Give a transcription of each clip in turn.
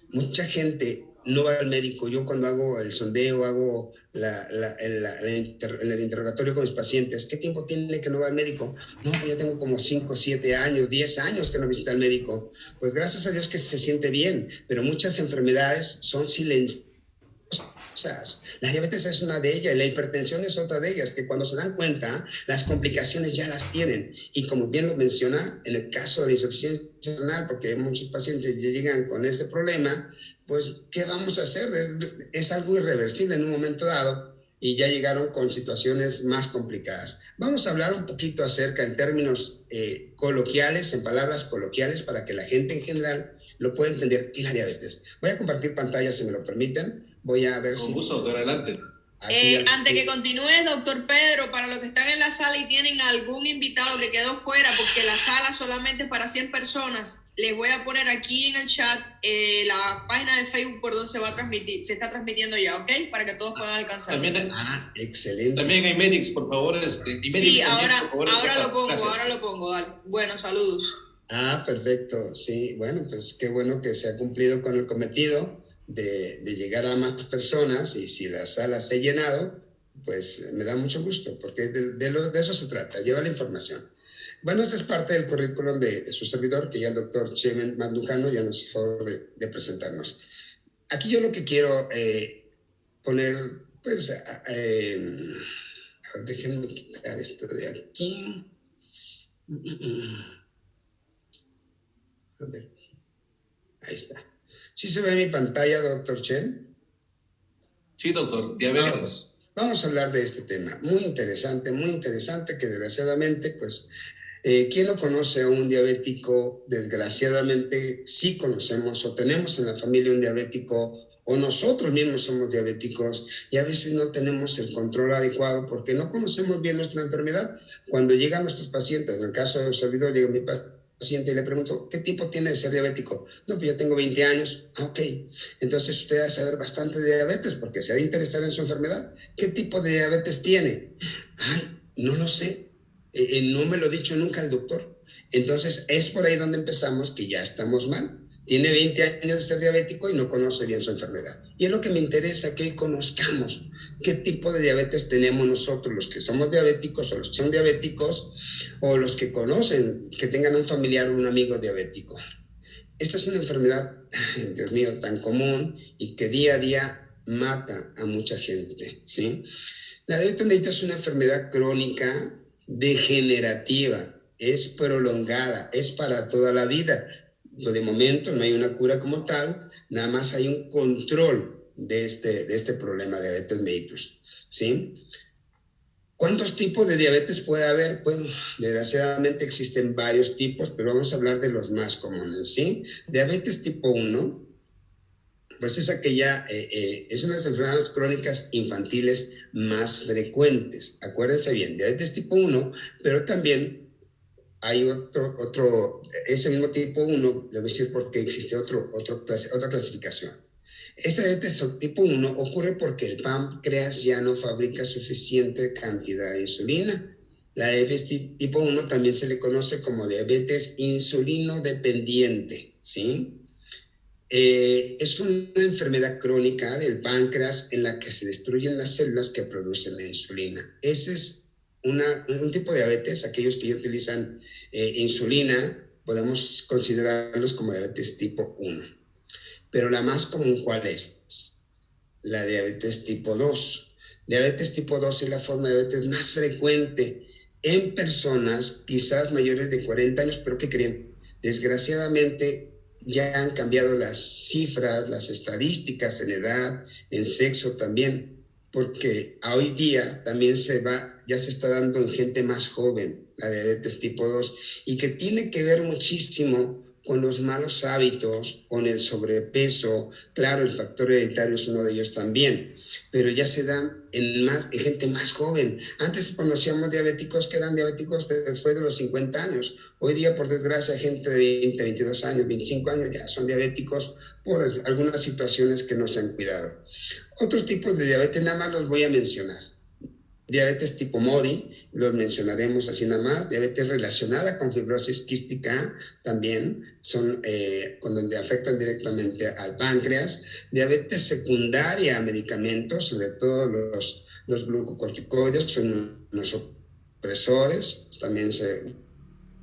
mucha gente no va al médico. Yo cuando hago el sondeo, hago el interrogatorio con mis pacientes, ¿qué tiempo tiene que no va al médico? No, pues ya tengo como 5, 7 años, 10 años que no visita al médico. Pues gracias a Dios que se siente bien, pero muchas enfermedades son silenciosas. La diabetes es una de ellas y la hipertensión es otra de ellas, que cuando se dan cuenta, las complicaciones ya las tienen. Y como bien lo menciona, en el caso de la insuficiencia renal, porque muchos pacientes ya llegan con ese problema, pues, ¿qué vamos a hacer? Es algo irreversible en un momento dado y ya llegaron con situaciones más complicadas. Vamos a hablar un poquito acerca en términos coloquiales, en palabras coloquiales, para que la gente en general lo pueda entender, qué es la diabetes. Voy a compartir pantalla, si me lo permiten. Voy a ver Con si... gusto, doctor, adelante. Antes que continúe, doctor Pedro, para los que están en la sala y tienen algún invitado que quedó fuera, porque la sala solamente es para 100 personas, les voy a poner aquí en el chat la página de Facebook por donde se va a transmitir, se está transmitiendo ya, ¿ok? Para que todos puedan alcanzar. Excelente. También hay Medix, por favor. Sí, ahora lo pongo, dale. Bueno, saludos. Perfecto, sí, bueno, pues qué bueno que se ha cumplido con el cometido de llegar a más personas, y si la sala se ha llenado, pues me da mucho gusto, porque de eso se trata, lleva la información. Bueno, esta es parte del currículum de su servidor, que ya el doctor Chemen Mandujano ya nos hizo favor de presentarnos. Aquí yo lo que quiero poner, pues, a ver, déjenme quitar esto de aquí. A ver, ahí está. ¿Sí se ve mi pantalla, doctor Chen? Sí, doctor, diabetes. Vamos a hablar de este tema, muy interesante, que desgraciadamente, pues, ¿quién no conoce a un diabético? Desgraciadamente sí conocemos o tenemos en la familia un diabético, o nosotros mismos somos diabéticos, y a veces no tenemos el control adecuado porque no conocemos bien nuestra enfermedad. Cuando llegan nuestros pacientes, en el caso del servidor, llega mi paciente y le pregunto, ¿qué tipo tiene de ser diabético? No, pues ya tengo 20 años. Ok, entonces usted debe saber bastante de diabetes porque se ha de interesar en su enfermedad. ¿Qué tipo de diabetes tiene? Ay, no lo sé. No me lo ha dicho nunca el doctor. Entonces es por ahí donde empezamos que ya estamos mal. Tiene 20 años de ser diabético y no conoce bien su enfermedad. Y es lo que me interesa, que hoy conozcamos qué tipo de diabetes tenemos nosotros, los que somos diabéticos o los que son diabéticos, o los que conocen, que tengan un familiar o un amigo diabético. Esta es una enfermedad, Dios mío, tan común y que día a día mata a mucha gente, ¿sí? La diabetes mellitus es una enfermedad crónica, degenerativa, es prolongada, es para toda la vida. De momento no hay una cura como tal, nada más hay un control de este problema de diabetes mellitus, ¿sí? ¿Cuántos tipos de diabetes puede haber? Bueno, desgraciadamente existen varios tipos, pero vamos a hablar de los más comunes, ¿sí? Diabetes tipo 1, pues es aquella, es una de las enfermedades crónicas infantiles más frecuentes. Acuérdense bien, diabetes tipo 1, pero también hay ese mismo tipo 1, le voy a decir porque existe otra clasificación. Esta diabetes tipo 1 ocurre porque el páncreas ya no fabrica suficiente cantidad de insulina. La diabetes tipo 1 también se le conoce como diabetes insulino dependiente, ¿sí? Es una enfermedad crónica del páncreas en la que se destruyen las células que producen la insulina. Ese es un tipo de diabetes. Aquellos que ya utilizan insulina, podemos considerarlos como diabetes tipo 1. Pero la más común, ¿cuál es? La diabetes tipo 2. Diabetes tipo 2 es la forma de diabetes más frecuente en personas quizás mayores de 40 años, pero ¿qué creen? Desgraciadamente ya han cambiado las cifras, las estadísticas en edad, en sexo también, porque hoy día también ya se está dando en gente más joven la diabetes tipo 2, y que tiene que ver muchísimo con los malos hábitos, con el sobrepeso. Claro, el factor hereditario es uno de ellos también, pero ya se da en gente más joven. Antes conocíamos diabéticos que eran diabéticos después de los 50 años. Hoy día, por desgracia, gente de 20, 22 años, 25 años ya son diabéticos por algunas situaciones que no se han cuidado. Otros tipos de diabetes, nada más los voy a mencionar. diabetes tipo MODY, los mencionaremos así nada más, diabetes relacionada con fibrosis quística también, son donde afectan directamente al páncreas, diabetes secundaria a medicamentos, sobre todo los glucocorticoides, son unos opresores, también se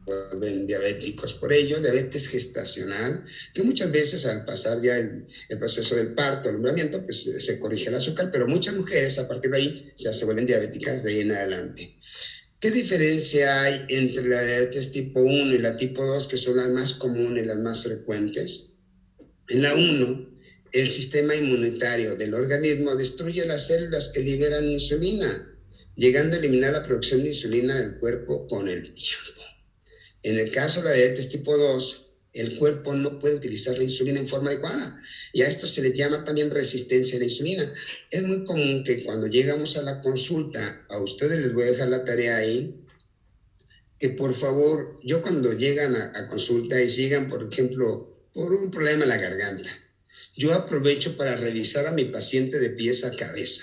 vuelven diabéticos por ello, diabetes gestacional, que muchas veces al pasar ya el proceso del parto, el alumbramiento, pues se corrige el azúcar, pero muchas mujeres a partir de ahí ya se vuelven diabéticas de ahí en adelante. ¿Qué diferencia hay entre la diabetes tipo 1 y la tipo 2, que son las más comunes y las más frecuentes? En la 1, el sistema inmunitario del organismo destruye las células que liberan insulina, llegando a eliminar la producción de insulina del cuerpo con el tiempo. En el caso de la diabetes tipo 2, el cuerpo no puede utilizar la insulina en forma adecuada y a esto se le llama también resistencia a la insulina. Es muy común que cuando llegamos a la consulta, a ustedes les voy a dejar la tarea ahí, que por favor, yo cuando llegan a consulta y sigan, por ejemplo, por un problema en la garganta, yo aprovecho para revisar a mi paciente de pies a cabeza.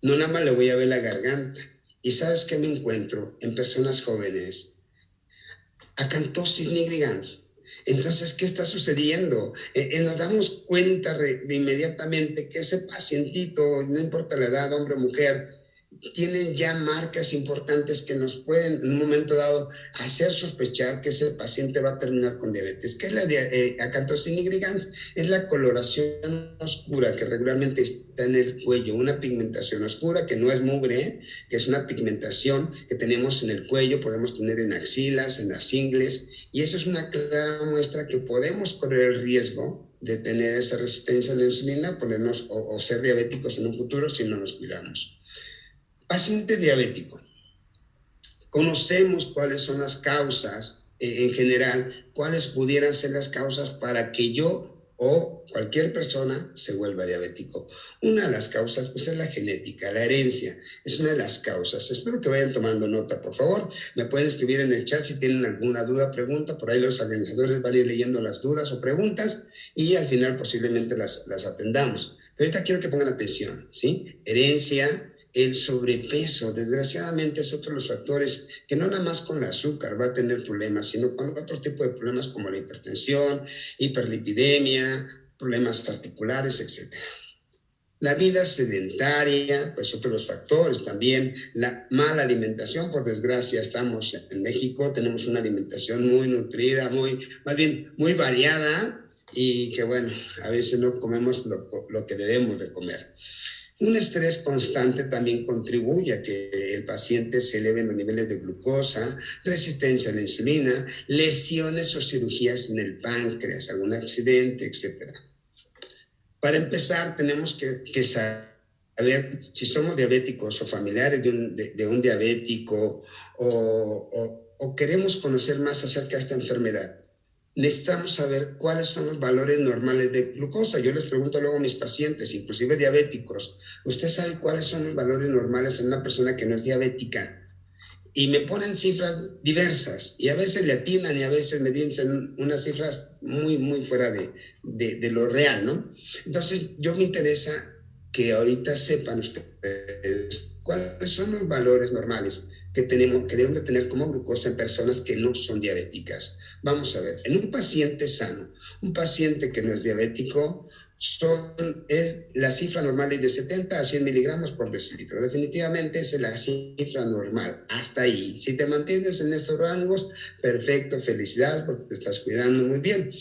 No nada más le voy a ver la garganta. ¿Y sabes qué me encuentro en personas jóvenes? Acantosis nigrigans. Entonces, ¿qué está sucediendo? Nos damos cuenta de inmediatamente que ese pacientito, no importa la edad, hombre o mujer, tienen ya marcas importantes que nos pueden en un momento dado hacer sospechar que ese paciente va a terminar con diabetes. ¿Qué es la acantosis nigrigans? Es la coloración oscura que regularmente está en el cuello, una pigmentación oscura que no es mugre, que es una pigmentación que tenemos en el cuello, podemos tener en axilas, en las ingles, y eso es una clara muestra que podemos correr el riesgo de tener esa resistencia a la insulina, ponernos o ser diabéticos en un futuro si no nos cuidamos. Paciente diabético. Conocemos cuáles son las causas, en general, cuáles pudieran ser las causas para que yo o cualquier persona se vuelva diabético. Una de las causas pues es la genética, la herencia, es una de las causas. Espero que vayan tomando nota, por favor. Me pueden escribir en el chat si tienen alguna duda, pregunta. Por ahí los organizadores van a ir leyendo las dudas o preguntas y al final posiblemente las atendamos. Pero ahorita quiero que pongan atención, ¿sí? Herencia. El sobrepeso, desgraciadamente, es otro de los factores que no nada más con el azúcar va a tener problemas, sino con otro tipo de problemas como la hipertensión, hiperlipidemia, problemas articulares, etc. La vida sedentaria, pues otro de los factores también, la mala alimentación, por desgracia estamos en México, tenemos una alimentación muy nutrida, más bien muy variada y que bueno, a veces no comemos lo que debemos de comer. Un estrés constante también contribuye a que el paciente se eleven los niveles de glucosa, resistencia a la insulina, lesiones o cirugías en el páncreas, algún accidente, etc. Para empezar, tenemos que saber si somos diabéticos o familiares de un diabético o queremos conocer más acerca de esta enfermedad. Necesitamos saber cuáles son los valores normales de glucosa. Yo les pregunto luego a mis pacientes, inclusive diabéticos, ¿usted sabe cuáles son los valores normales en una persona que no es diabética? Y me ponen cifras diversas y a veces le atinan y a veces me dicen unas cifras muy, muy fuera de lo real, ¿no? Entonces, yo me interesa que ahorita sepan ustedes cuáles son los valores normales que debemos de tener como glucosa en personas que no son diabéticas. Vamos a ver, en un paciente sano, un paciente que no es diabético, es la cifra normal es de 70 a 100 miligramos por decilitro. Definitivamente esa es la cifra normal, hasta ahí. Si te mantienes en estos rangos, perfecto, felicidades porque te estás cuidando muy bien.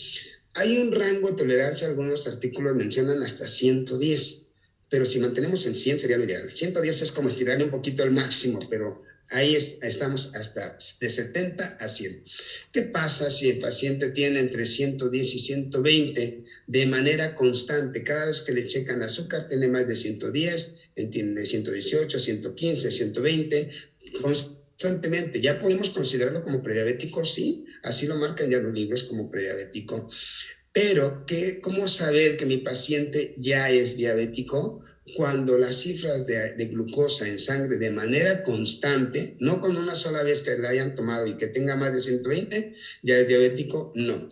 Hay un rango de tolerancia, algunos artículos mencionan hasta 110, pero si mantenemos en 100 sería lo ideal. 110 es como estirarle un poquito al máximo, pero ahí estamos hasta de 70 a 100. ¿Qué pasa si el paciente tiene entre 110 y 120 de manera constante? Cada vez que le checan azúcar tiene más de 110, tiene 118, 115, 120, constantemente. ¿Ya podemos considerarlo como prediabético? Sí, así lo marcan ya los libros como prediabético. Pero, ¿cómo saber que mi paciente ya es diabético? Cuando las cifras de glucosa en sangre de manera constante, no con una sola vez que la hayan tomado y que tenga más de 120, ya es diabético, no.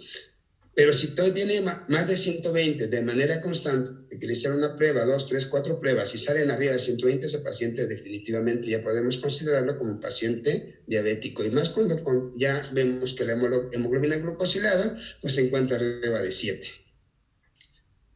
Pero si todo tiene más de 120 de manera constante, que le hicieron una prueba, 2, 3, 4 pruebas y salen arriba de 120, ese paciente definitivamente ya podemos considerarlo como un paciente diabético. Y más cuando ya vemos que la hemoglobina glucosilada pues se encuentra arriba de 7.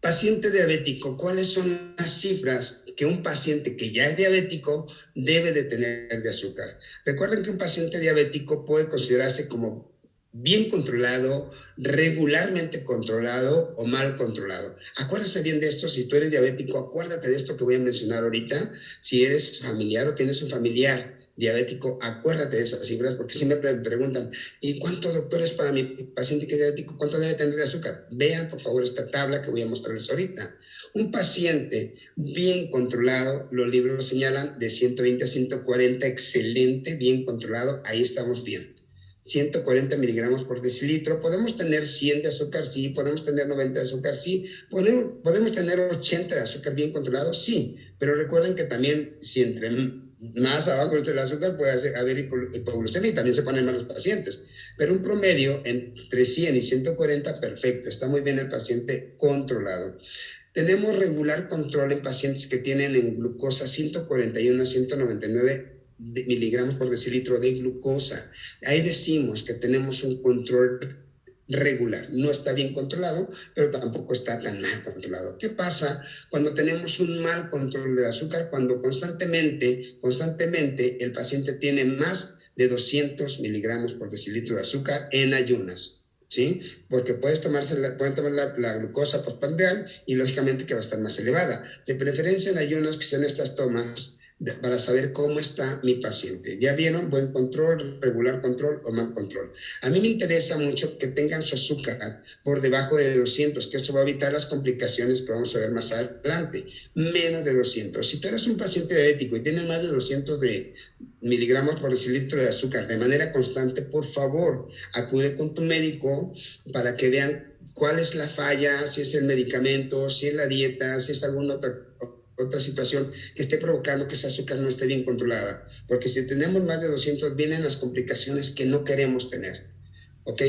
Paciente diabético, ¿cuáles son las cifras que un paciente que ya es diabético debe de tener de azúcar? Recuerden que un paciente diabético puede considerarse como bien controlado, regularmente controlado o mal controlado. Acuérdate bien de esto, si tú eres diabético, acuérdate de esto que voy a mencionar ahorita. Si eres familiar o tienes un familiar diabético, acuérdate de esas cifras, porque siempre me preguntan, ¿y cuánto, doctor, es para mi paciente que es diabético? ¿Cuánto debe tener de azúcar? Vean, por favor, esta tabla que voy a mostrarles ahorita. Un paciente bien controlado, los libros señalan de 120 a 140, excelente, bien controlado, ahí estamos bien. 140 miligramos por decilitro, podemos tener 100 de azúcar, sí, podemos tener 90 de azúcar, sí, podemos tener 80 de azúcar bien controlado, sí, pero recuerden que también si entre más abajo esté el azúcar puede haber hipoglucemia y también se ponen malos pacientes, pero un promedio entre 100 y 140, perfecto, está muy bien el paciente controlado. Tenemos regular control en pacientes que tienen en glucosa 141 a 199 miligramos por decilitro de glucosa. Ahí decimos que tenemos un control regular. No está bien controlado, pero tampoco está tan mal controlado. ¿Qué pasa cuando tenemos un mal control del azúcar? Cuando constantemente el paciente tiene más de 200 miligramos por decilitro de azúcar en ayunas, ¿sí? Porque pueden tomar la glucosa postprandial y lógicamente que va a estar más elevada. De preferencia en ayunas, que sean estas tomas para saber cómo está mi paciente. ¿Ya vieron? Buen control, regular control o mal control. A mí me interesa mucho que tengan su azúcar por debajo de 200, que esto va a evitar las complicaciones que vamos a ver más adelante. Menos de 200. Si tú eres un paciente diabético y tienes más de 200 de miligramos por decilitro de azúcar de manera constante, por favor, acude con tu médico para que vean cuál es la falla, si es el medicamento, si es la dieta, si es alguna otra situación que esté provocando que ese azúcar no esté bien controlada. Porque si tenemos más de 200, vienen las complicaciones que no queremos tener. ¿Ok?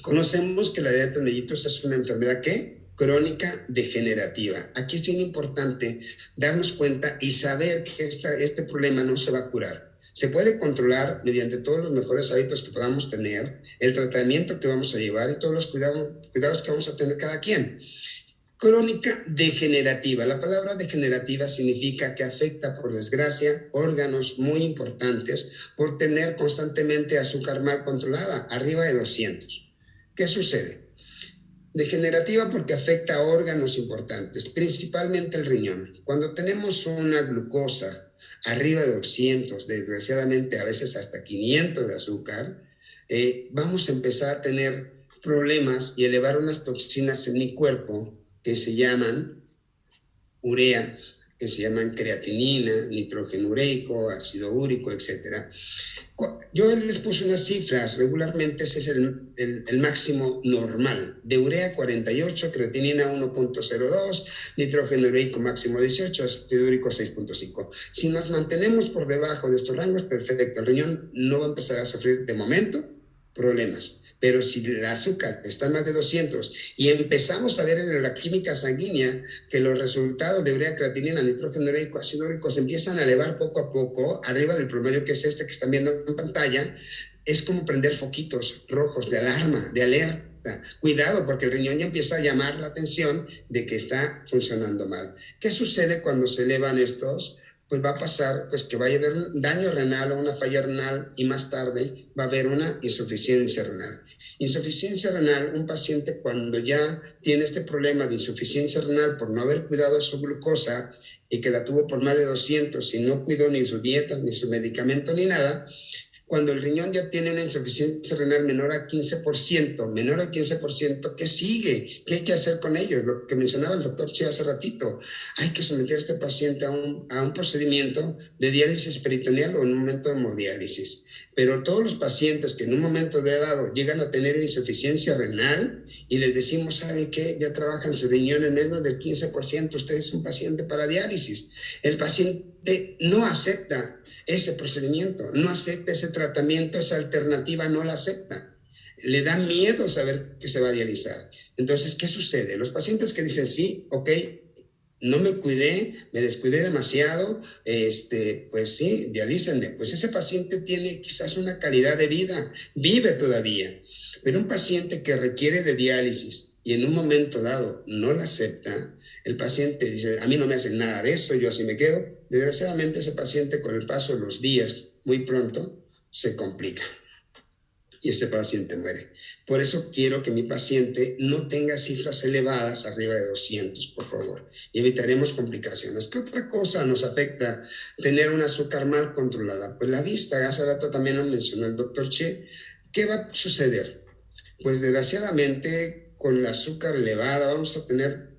Conocemos que la diabetes mellitus es una enfermedad ¿qué? Crónica degenerativa. Aquí es bien importante darnos cuenta y saber que este problema no se va a curar. Se puede controlar mediante todos los mejores hábitos que podamos tener, el tratamiento que vamos a llevar y todos los cuidados que vamos a tener cada quien. Crónica degenerativa. La palabra degenerativa significa que afecta, por desgracia, órganos muy importantes por tener constantemente azúcar mal controlada, arriba de 200. ¿Qué sucede? Degenerativa porque afecta a órganos importantes, principalmente el riñón. Cuando tenemos una glucosa arriba de 200, desgraciadamente a veces hasta 500 de azúcar, vamos a empezar a tener problemas y elevar unas toxinas en mi cuerpo que se llaman urea, que se llaman creatinina, nitrógeno ureico, ácido úrico, etc. Yo les puse unas cifras, regularmente ese es el máximo normal. De urea 48, creatinina 1.02, nitrógeno ureico máximo 18, ácido úrico 6.5. Si nos mantenemos por debajo de estos rangos, perfecto, el riñón no va a empezar a sufrir de momento problemas. Pero si el azúcar está en más de 200 y empezamos a ver en la química sanguínea que los resultados de urea, creatinina, nitrógeno ureico, ácido úrico se empiezan a elevar poco a poco, arriba del promedio que es este que están viendo en pantalla, es como prender foquitos rojos de alarma, de alerta. Cuidado, porque el riñón ya empieza a llamar la atención de que está funcionando mal. ¿Qué sucede cuando se elevan estos? Pues va a pasar pues que va a haber un daño renal o una falla renal y más tarde va a haber una insuficiencia renal. Insuficiencia renal, un paciente cuando ya tiene este problema de insuficiencia renal por no haber cuidado su glucosa y que la tuvo por más de 200 y no cuidó ni su dieta, ni su medicamento, ni nada, cuando el riñón ya tiene una insuficiencia renal menor al 15%, ¿qué sigue? ¿Qué hay que hacer con ellos? Lo que mencionaba el doctor Chia hace ratito, hay que someter a este paciente a un procedimiento de diálisis peritoneal o en un momento de hemodiálisis. Pero todos los pacientes que en un momento dado llegan a tener insuficiencia renal y les decimos, ¿sabe qué? Ya trabajan su riñón en menos del 15%, usted es un paciente para diálisis. El paciente no acepta ese procedimiento, no acepta ese tratamiento, esa alternativa no la acepta. le da miedo saber que se va a dializar. Entonces, ¿qué sucede? Los pacientes que dicen, sí, ok, no me cuidé, me descuidé demasiado, pues sí, dialícenme. Pues ese paciente tiene quizás una calidad de vida, vive todavía. Pero un paciente que requiere de diálisis y en un momento dado no la acepta, el paciente dice, a mí no me hacen nada de eso, yo así me quedo. Desgraciadamente ese paciente con el paso de los días, muy pronto, se complica y ese paciente muere. Por eso quiero que mi paciente no tenga cifras elevadas arriba de 200, por favor, y evitaremos complicaciones. ¿Qué otra cosa nos afecta tener un azúcar mal controlada? Pues la vista, hace rato también lo mencionó el doctor Che. ¿Qué va a suceder? Pues desgraciadamente con el azúcar elevada vamos a tener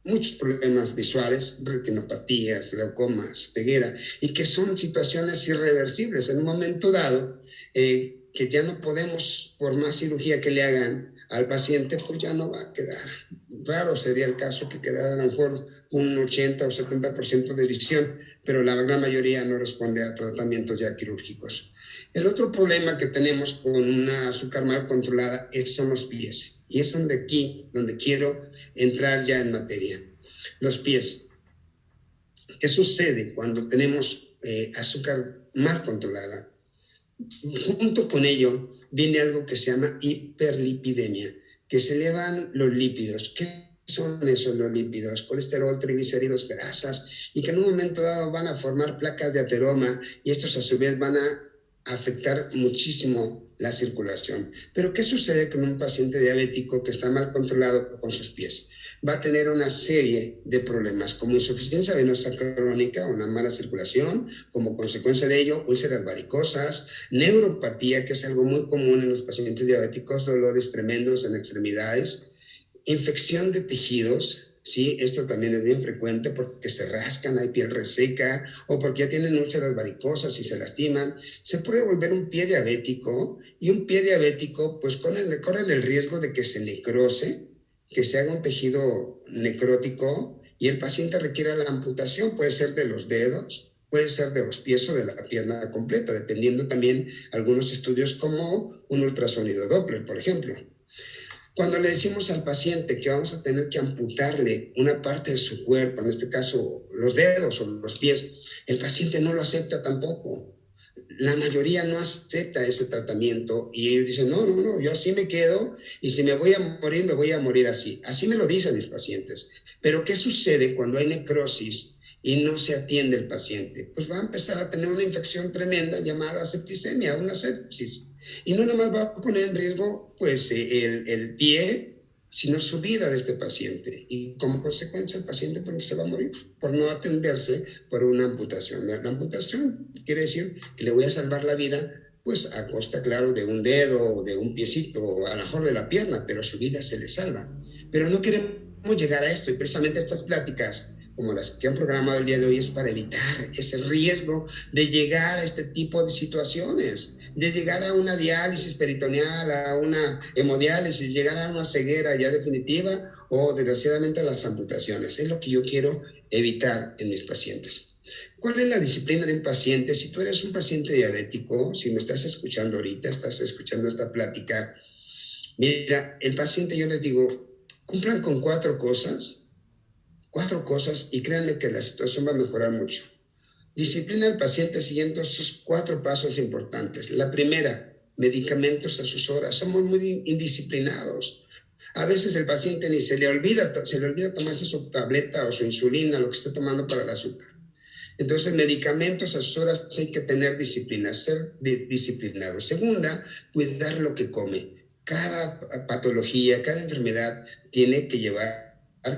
muchos problemas visuales, retinopatías, glaucomas, ceguera, y que son situaciones irreversibles. En un momento dado, que ya no podemos, por más cirugía que le hagan al paciente, pues ya no va a quedar. Raro sería el caso que quedara a lo mejor un 80 o 70% de visión, pero la gran mayoría no responde a tratamientos ya quirúrgicos. El otro problema que tenemos con una azúcar mal controlada son los pies. Y es donde quiero entrar ya en materia. Los pies. ¿Qué sucede cuando tenemos azúcar mal controlada? Junto con ello viene algo que se llama hiperlipidemia, que se elevan los lípidos. ¿Qué son esos los lípidos? Colesterol, triglicéridos, grasas, y que en un momento dado van a formar placas de ateroma y estos a su vez van a afectar muchísimo la circulación. Pero ¿qué sucede con un paciente diabético que está mal controlado con sus pies? Va a tener una serie de problemas como insuficiencia venosa crónica, una mala circulación, como consecuencia de ello, úlceras varicosas, neuropatía, que es algo muy común en los pacientes diabéticos, dolores tremendos en extremidades, infección de tejidos. Sí, esto también es bien frecuente porque se rascan, hay piel reseca o porque ya tienen úlceras varicosas y se lastiman. Se puede volver un pie diabético y un pie diabético pues corren el riesgo de que se necrose, que se haga un tejido necrótico y el paciente requiera la amputación. Puede ser de los dedos, puede ser de los pies o de la pierna completa, dependiendo también algunos estudios como un ultrasonido Doppler, por ejemplo. Cuando le decimos al paciente que vamos a tener que amputarle una parte de su cuerpo, en este caso los dedos o los pies, el paciente no lo acepta tampoco. La mayoría no acepta ese tratamiento y ellos dicen, no, yo así me quedo y si me voy a morir así. Así me lo dicen mis pacientes. Pero ¿qué sucede cuando hay necrosis y no se atiende el paciente? Pues va a empezar a tener una infección tremenda llamada septicemia, una sepsis. Y no nada más va a poner en riesgo pues, el pie, sino su vida de este paciente. Y como consecuencia el paciente pues, se va a morir por no atenderse por una amputación. La amputación quiere decir que le voy a salvar la vida pues a costa, claro, de un dedo, de un piecito, o a lo mejor de la pierna, pero su vida se le salva. Pero no queremos llegar a esto y precisamente estas pláticas como las que han programado el día de hoy es para evitar ese riesgo de llegar a este tipo de situaciones, de llegar a una diálisis peritoneal, a una hemodiálisis, llegar a una ceguera ya definitiva o desgraciadamente a las amputaciones. Es lo que yo quiero evitar en mis pacientes. ¿Cuál es la disciplina de un paciente? Si tú eres un paciente diabético, si me estás escuchando ahorita, estás escuchando esta plática, mira, el paciente yo les digo, cumplan con cuatro cosas y créanme que la situación va a mejorar mucho. Disciplina al paciente siguiendo estos 4 pasos importantes. La primera, medicamentos a sus horas. Somos muy indisciplinados. A veces el paciente ni se le olvida tomarse su tableta o su insulina, lo que esté tomando para el azúcar. Entonces, medicamentos a sus horas hay que tener disciplina, ser disciplinado. Segunda, cuidar lo que come. Cada patología, cada enfermedad tiene que llevar,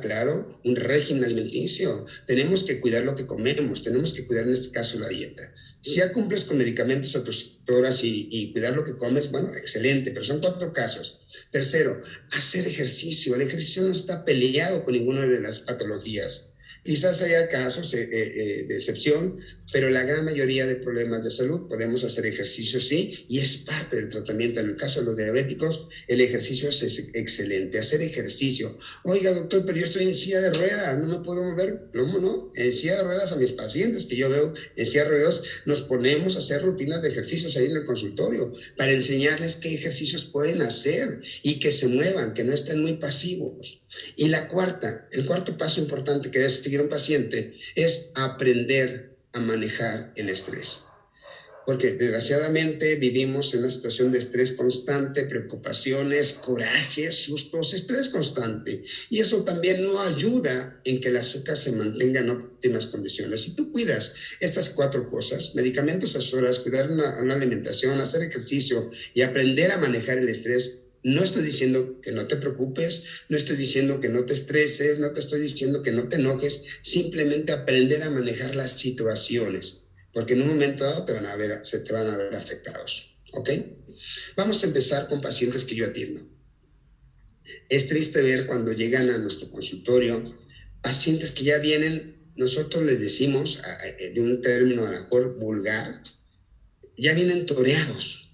claro, un régimen alimenticio. Tenemos que cuidar lo que comemos, tenemos que cuidar en este caso la dieta. Si ya cumples con medicamentos a tus horas y cuidar lo que comes, bueno, excelente, pero son 4 casos. Tercero, hacer ejercicio. El ejercicio no está peleado con ninguna de las patologías. Quizás haya casos de excepción, pero la gran mayoría de problemas de salud podemos hacer ejercicio, sí, y es parte del tratamiento. En el caso de los diabéticos, el ejercicio es excelente. Hacer ejercicio. Oiga, doctor, pero yo estoy en silla de ruedas, no me puedo mover. ¿Cómo no? En silla de ruedas, a mis pacientes que yo veo en silla de ruedas, nos ponemos a hacer rutinas de ejercicios ahí en el consultorio para enseñarles qué ejercicios pueden hacer y que se muevan, que no estén muy pasivos. Y el cuarto paso importante que debe seguir un paciente es aprender a manejar el estrés. Porque desgraciadamente vivimos en una situación de estrés constante, preocupaciones, coraje, sustos, estrés constante. Y eso también no ayuda en que el azúcar se mantenga en óptimas condiciones. Si tú cuidas estas 4 cosas, medicamentos a solas, cuidar una alimentación, hacer ejercicio y aprender a manejar el estrés, no estoy diciendo que no te preocupes, no estoy diciendo que no te estreses, no te estoy diciendo que no te enojes, simplemente aprender a manejar las situaciones, porque en un momento dado se te van a ver afectados, ¿ok? Vamos a empezar con pacientes que yo atiendo. Es triste ver cuando llegan a nuestro consultorio pacientes que ya vienen, nosotros les decimos, de un término a lo mejor vulgar, ya vienen toreados.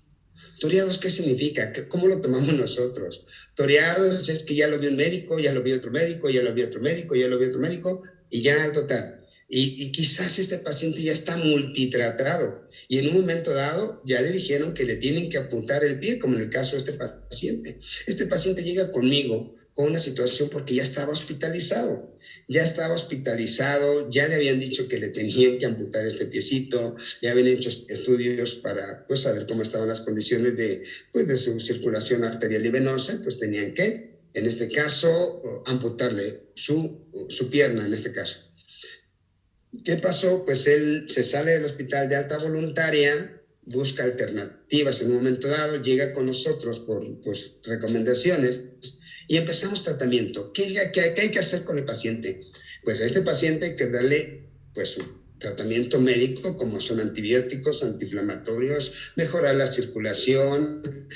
¿Toreados qué significa? ¿Cómo lo tomamos nosotros? Toreados es que ya lo vio un médico, ya lo vio otro médico, ya lo vio otro médico, ya lo vio otro médico, y ya total. Y quizás este paciente ya está multitratado y en un momento dado ya le dijeron que le tienen que apuntar el pie, como en el caso de este paciente. Este paciente llega conmigo con una situación porque ya estaba hospitalizado, ya le habían dicho que le tenían que amputar este piecito, le habían hecho estudios para pues, saber cómo estaban las condiciones de su circulación arterial y venosa, pues tenían que, en este caso, amputarle su pierna, en este caso. ¿Qué pasó? Pues él se sale del hospital de alta voluntaria, busca alternativas en un momento dado, llega con nosotros por recomendaciones y empezamos tratamiento. ¿Qué hay que hacer con el paciente? Pues a este paciente hay que darle pues su tratamiento médico, como son antibióticos, antiinflamatorios, mejorar la circulación,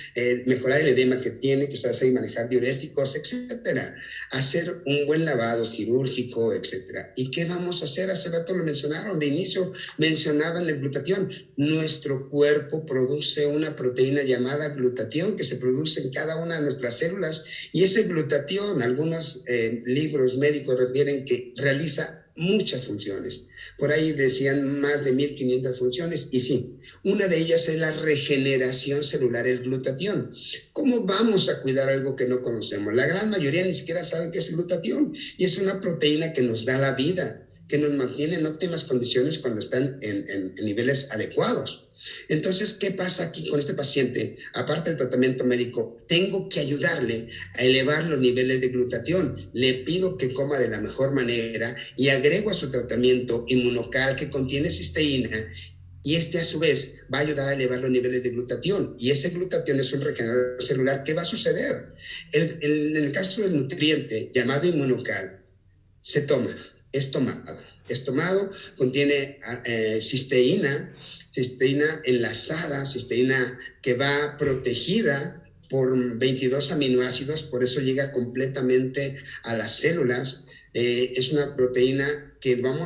mejorar el edema que tiene, quizás ahí manejar diuréticos, etcétera. Hacer un buen lavado quirúrgico, etcétera. ¿Y qué vamos a hacer? Hace rato lo mencionaron, de inicio mencionaban el glutatión. Nuestro cuerpo produce una proteína llamada glutatión que se produce en cada una de nuestras células y ese glutatión, algunos libros médicos refieren que realiza muchas funciones. Por ahí decían más de 1500 funciones y sí, una de ellas es la regeneración celular, el glutatión. ¿Cómo vamos a cuidar algo que no conocemos? La gran mayoría ni siquiera sabe qué es el glutatión y es una proteína que nos da la vida, que nos mantiene en óptimas condiciones cuando están en niveles adecuados. Entonces, ¿qué pasa aquí con este paciente? Aparte del tratamiento médico, tengo que ayudarle a elevar los niveles de glutatión. Le pido que coma de la mejor manera y agrego a su tratamiento inmunocal que contiene cisteína y a su vez va a ayudar a elevar los niveles de glutatión y ese glutatión es un regenerador celular. ¿Qué va a suceder? En el caso del nutriente llamado inmunocal, es tomado, contiene cisteína enlazada, cisteína que va protegida por 22 aminoácidos, por eso llega completamente a las células. Es una proteína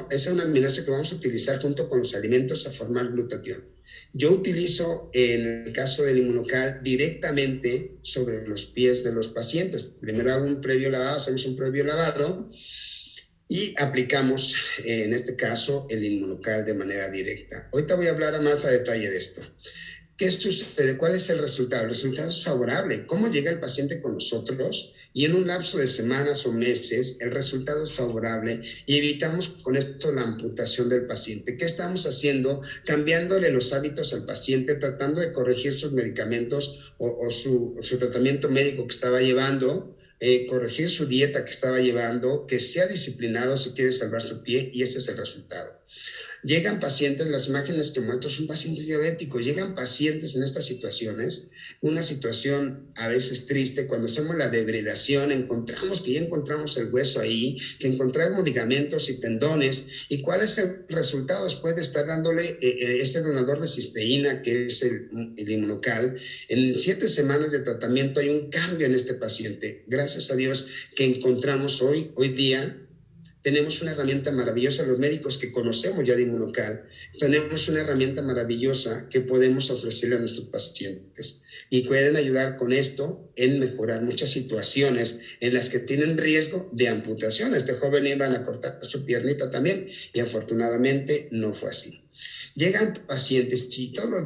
es un aminoácido que vamos a utilizar junto con los alimentos a formar glutatión. Yo utilizo, en el caso del inmunocal, directamente sobre los pies de los pacientes. Primero hacemos un previo lavado y aplicamos, en este caso, el inmunocal de manera directa. Ahorita voy a hablar más a detalle de esto. ¿Qué sucede? ¿Cuál es el resultado? El resultado es favorable. ¿Cómo llega el paciente con nosotros? Y en un lapso de semanas o meses, el resultado es favorable y evitamos con esto la amputación del paciente. ¿Qué estamos haciendo? Cambiándole los hábitos al paciente, tratando de corregir sus medicamentos o su tratamiento médico que estaba llevando, corregir su dieta que estaba llevando, que sea disciplinado si quiere salvar su pie, y ese es el resultado. Llegan pacientes, las imágenes que muestro son pacientes diabéticos, llegan pacientes en estas situaciones, una situación a veces triste, cuando hacemos la debridación, encontramos el hueso ahí, que encontramos ligamentos y tendones, y cuál es el resultado después de estar dándole este donador de cisteína, que es el inmunocal. En 7 semanas de tratamiento hay un cambio en este paciente, gracias a Dios que encontramos hoy día tenemos una herramienta maravillosa, los médicos que conocemos ya de Inmunocal, tenemos una herramienta maravillosa que podemos ofrecerle a nuestros pacientes y pueden ayudar con esto en mejorar muchas situaciones en las que tienen riesgo de amputación. Este joven iba a cortar su piernita también y afortunadamente no fue así. Llegan pacientes y todos los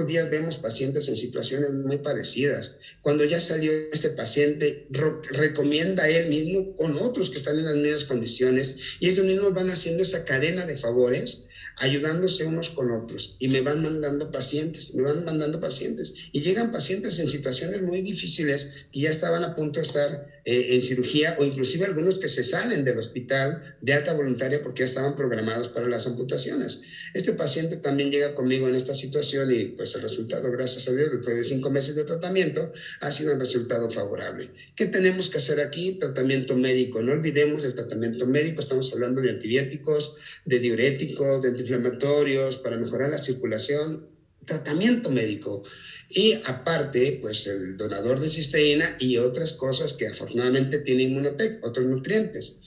días vemos pacientes en situaciones muy parecidas. Cuando ya salió este paciente, recomienda a él mismo con otros que están en las mismas condiciones y ellos mismos van haciendo esa cadena de favores, ayudándose unos con otros y me van mandando pacientes y llegan pacientes en situaciones muy difíciles que ya estaban a punto de estar en cirugía o inclusive algunos que se salen del hospital de alta voluntaria porque ya estaban programados para las amputaciones. Este paciente también llega conmigo en esta situación y pues el resultado, gracias a Dios, después de 5 meses de tratamiento, ha sido un resultado favorable. ¿Qué tenemos que hacer aquí? Tratamiento médico. No olvidemos el tratamiento médico. Estamos hablando de antibióticos, de diuréticos, de antiinflamatorios para mejorar la circulación. Tratamiento médico. Y aparte, pues el donador de cisteína y otras cosas que afortunadamente tiene Inmunotec, otros nutrientes.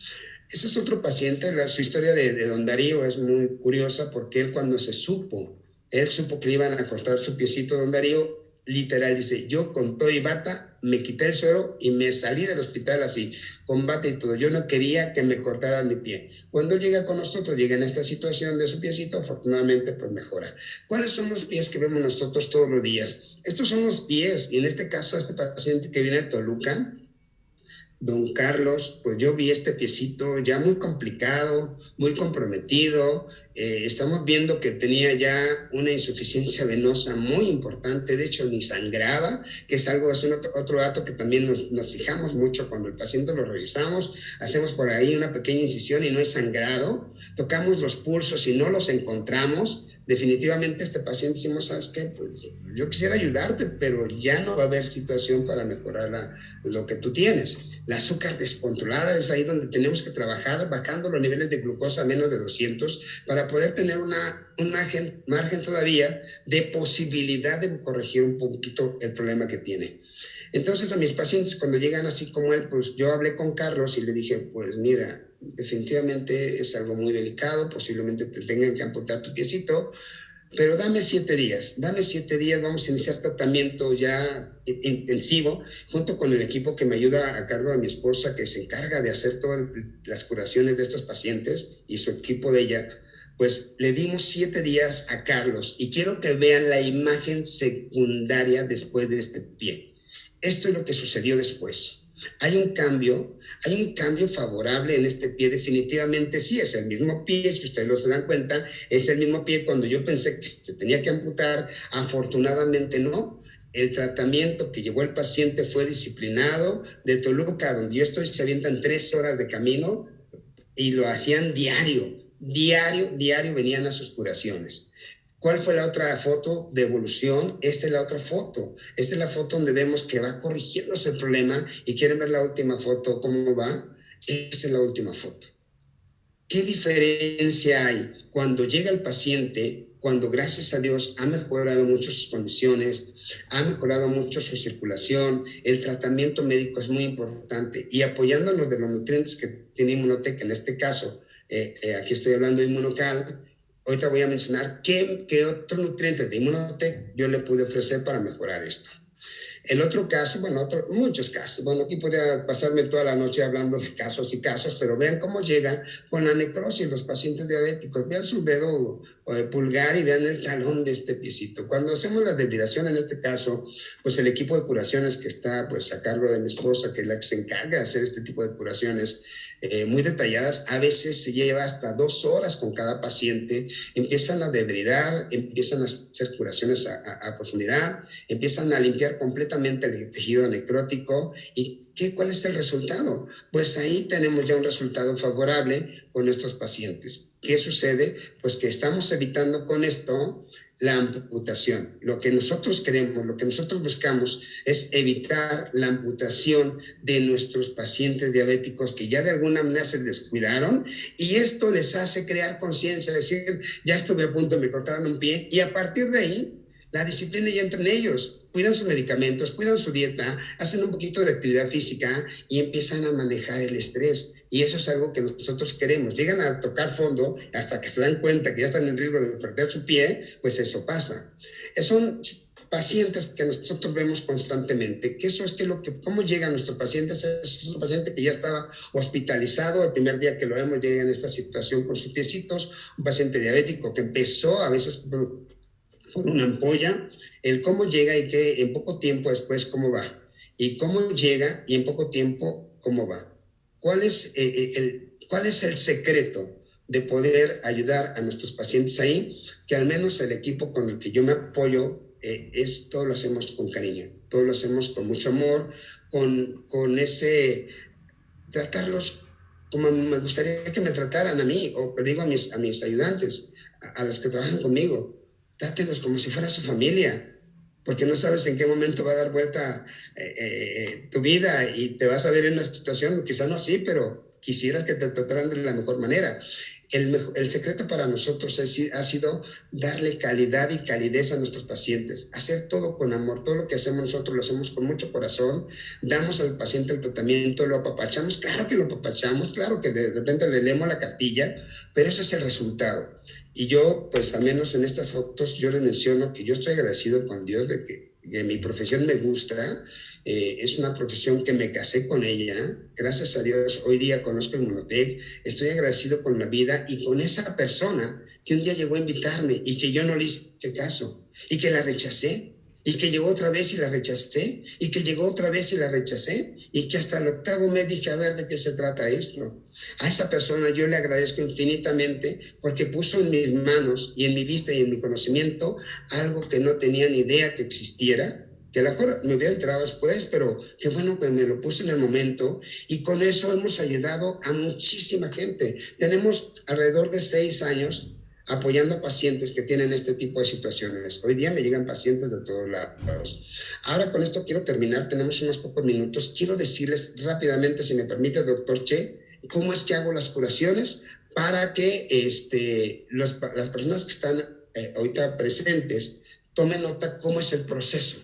Ese es otro paciente. Su historia de don Darío es muy curiosa porque él cuando supo que le iban a cortar su piecito, don Darío literal dice, yo con todo y bata me quité el suero y me salí del hospital así, con bata y todo. Yo no quería que me cortaran mi pie. Cuando él llega con nosotros, llega en esta situación de su piecito, afortunadamente pues mejora. ¿Cuáles son los pies que vemos nosotros todos los días? Estos son los pies, y en este caso este paciente que viene de Toluca, don Carlos, pues yo vi este piecito ya muy complicado, muy comprometido. Estamos viendo que tenía ya una insuficiencia venosa muy importante, de hecho ni sangraba, que es otro dato que también nos fijamos mucho cuando el paciente lo revisamos. Hacemos por ahí una pequeña incisión y no es sangrado, tocamos los pulsos y no los encontramos. Definitivamente este paciente decimos, ¿sabes qué? Pues yo quisiera ayudarte, pero ya no va a haber situación para mejorar lo que tú tienes. La azúcar descontrolada es ahí donde tenemos que trabajar, bajando los niveles de glucosa a menos de 200 para poder tener un margen todavía de posibilidad de corregir un poquito el problema que tiene. Entonces a mis pacientes cuando llegan así como él, pues yo hablé con Carlos y le dije, pues mira, definitivamente es algo muy delicado, posiblemente te tengan que amputar tu piecito, pero dame 7 días, vamos a iniciar tratamiento ya intensivo, junto con el equipo que me ayuda a cargo de mi esposa, que se encarga de hacer todas las curaciones de estos pacientes y su equipo de ella. Pues le dimos 7 días a Carlos y quiero que vean la imagen secundaria después de este pie. Esto es lo que sucedió después. Hay un cambio favorable en este pie, definitivamente sí, es el mismo pie, si ustedes lo se dan cuenta, es el mismo pie cuando yo pensé que se tenía que amputar, afortunadamente no. El tratamiento que llevó el paciente fue disciplinado. De Toluca, donde yo estoy, se avientan 3 horas de camino y lo hacían diario venían a sus curaciones. ¿Cuál fue la otra foto de evolución? Esta es la otra foto. Esta es la foto donde vemos que va corrigiéndose el problema y quieren ver la última foto, ¿cómo va? Esta es la última foto. ¿Qué diferencia hay cuando llega el paciente, cuando gracias a Dios ha mejorado mucho sus condiciones, ha mejorado mucho su circulación? El tratamiento médico es muy importante y apoyándonos de los nutrientes que tiene Inmunotec, en este caso, aquí estoy hablando de Inmunocal. Ahorita voy a mencionar qué otros nutrientes de Inmunotec yo le pude ofrecer para mejorar esto. El otro caso, muchos casos. Bueno, aquí podría pasarme toda la noche hablando de casos y casos, pero vean cómo llega con la necrosis los pacientes diabéticos. Vean su dedo pulgar y vean el talón de este piecito. Cuando hacemos la debridación, en este caso, pues el equipo de curaciones que está pues a cargo de mi esposa, que es la que se encarga de hacer este tipo de curaciones, muy detalladas, a veces se lleva hasta 2 horas con cada paciente, empiezan a debridar, empiezan a hacer curaciones a profundidad, empiezan a limpiar completamente el tejido necrótico. ¿Y cuál es el resultado? Pues ahí tenemos ya un resultado favorable con nuestros pacientes. ¿Qué sucede? Pues que estamos evitando con esto la amputación. Lo que nosotros queremos, lo que nosotros buscamos es evitar la amputación de nuestros pacientes diabéticos que ya de alguna manera se descuidaron, y esto les hace crear conciencia, decir, ya estuve a punto, me cortaron un pie, y a partir de ahí La disciplina ya entra en ellos, cuidan sus medicamentos, cuidan su dieta, hacen un poquito de actividad física y empiezan a manejar el estrés. Y eso es algo que nosotros queremos. Llegan a tocar fondo hasta que se dan cuenta que ya están en riesgo de perder su pie, pues eso pasa. Son pacientes que nosotros vemos constantemente, que eso es cómo llegan nuestros pacientes. Es un paciente que ya estaba hospitalizado el primer día que lo vemos, llega en esta situación con sus piecitos, un paciente diabético que empezó a veces por una ampolla, el cómo llega y que en poco tiempo después cómo va, y cómo llega y en poco tiempo cómo va. ¿Cuál es el secreto de poder ayudar a nuestros pacientes ahí? Que al menos el equipo con el que yo me apoyo, todo lo hacemos con cariño, todo lo hacemos con mucho amor, con ese tratarlos como me gustaría que me trataran a mí, o le digo a mis ayudantes, a los que trabajan conmigo, trátenos como si fuera su familia, porque no sabes en qué momento va a dar vuelta tu vida y te vas a ver en una situación, quizá no así, pero quisieras que te trataran de la mejor manera. El secreto para nosotros ha sido darle calidad y calidez a nuestros pacientes, hacer todo con amor. Todo lo que hacemos nosotros lo hacemos con mucho corazón, damos al paciente el tratamiento, lo apapachamos, claro que lo apapachamos, claro que de repente le leemos la cartilla, pero ese es el resultado. Y yo, pues al menos en estas fotos, yo les menciono que yo estoy agradecido con Dios de que mi profesión me gusta. Es una profesión que me casé con ella, gracias a Dios hoy día conozco Inmunotech, estoy agradecido con la vida y con esa persona que un día llegó a invitarme y que yo no le hice caso y que la rechacé y que llegó otra vez y la rechacé y que llegó otra vez y la rechacé y que hasta el 8º mes dije, a ver de qué se trata esto. A esa persona yo le agradezco infinitamente porque puso en mis manos y en mi vista y en mi conocimiento algo que no tenía ni idea que existiera, que a lo mejor me hubiera enterado después, pero qué bueno que me lo puse en el momento, y con eso hemos ayudado a muchísima gente. Tenemos alrededor de 6 años apoyando a pacientes que tienen este tipo de situaciones. Hoy día me llegan pacientes de todos lados. Ahora con esto quiero terminar, tenemos unos pocos minutos. Quiero decirles rápidamente, si me permite, doctor Che, cómo es que hago las curaciones para que las personas que están ahorita presentes tomen nota cómo es el proceso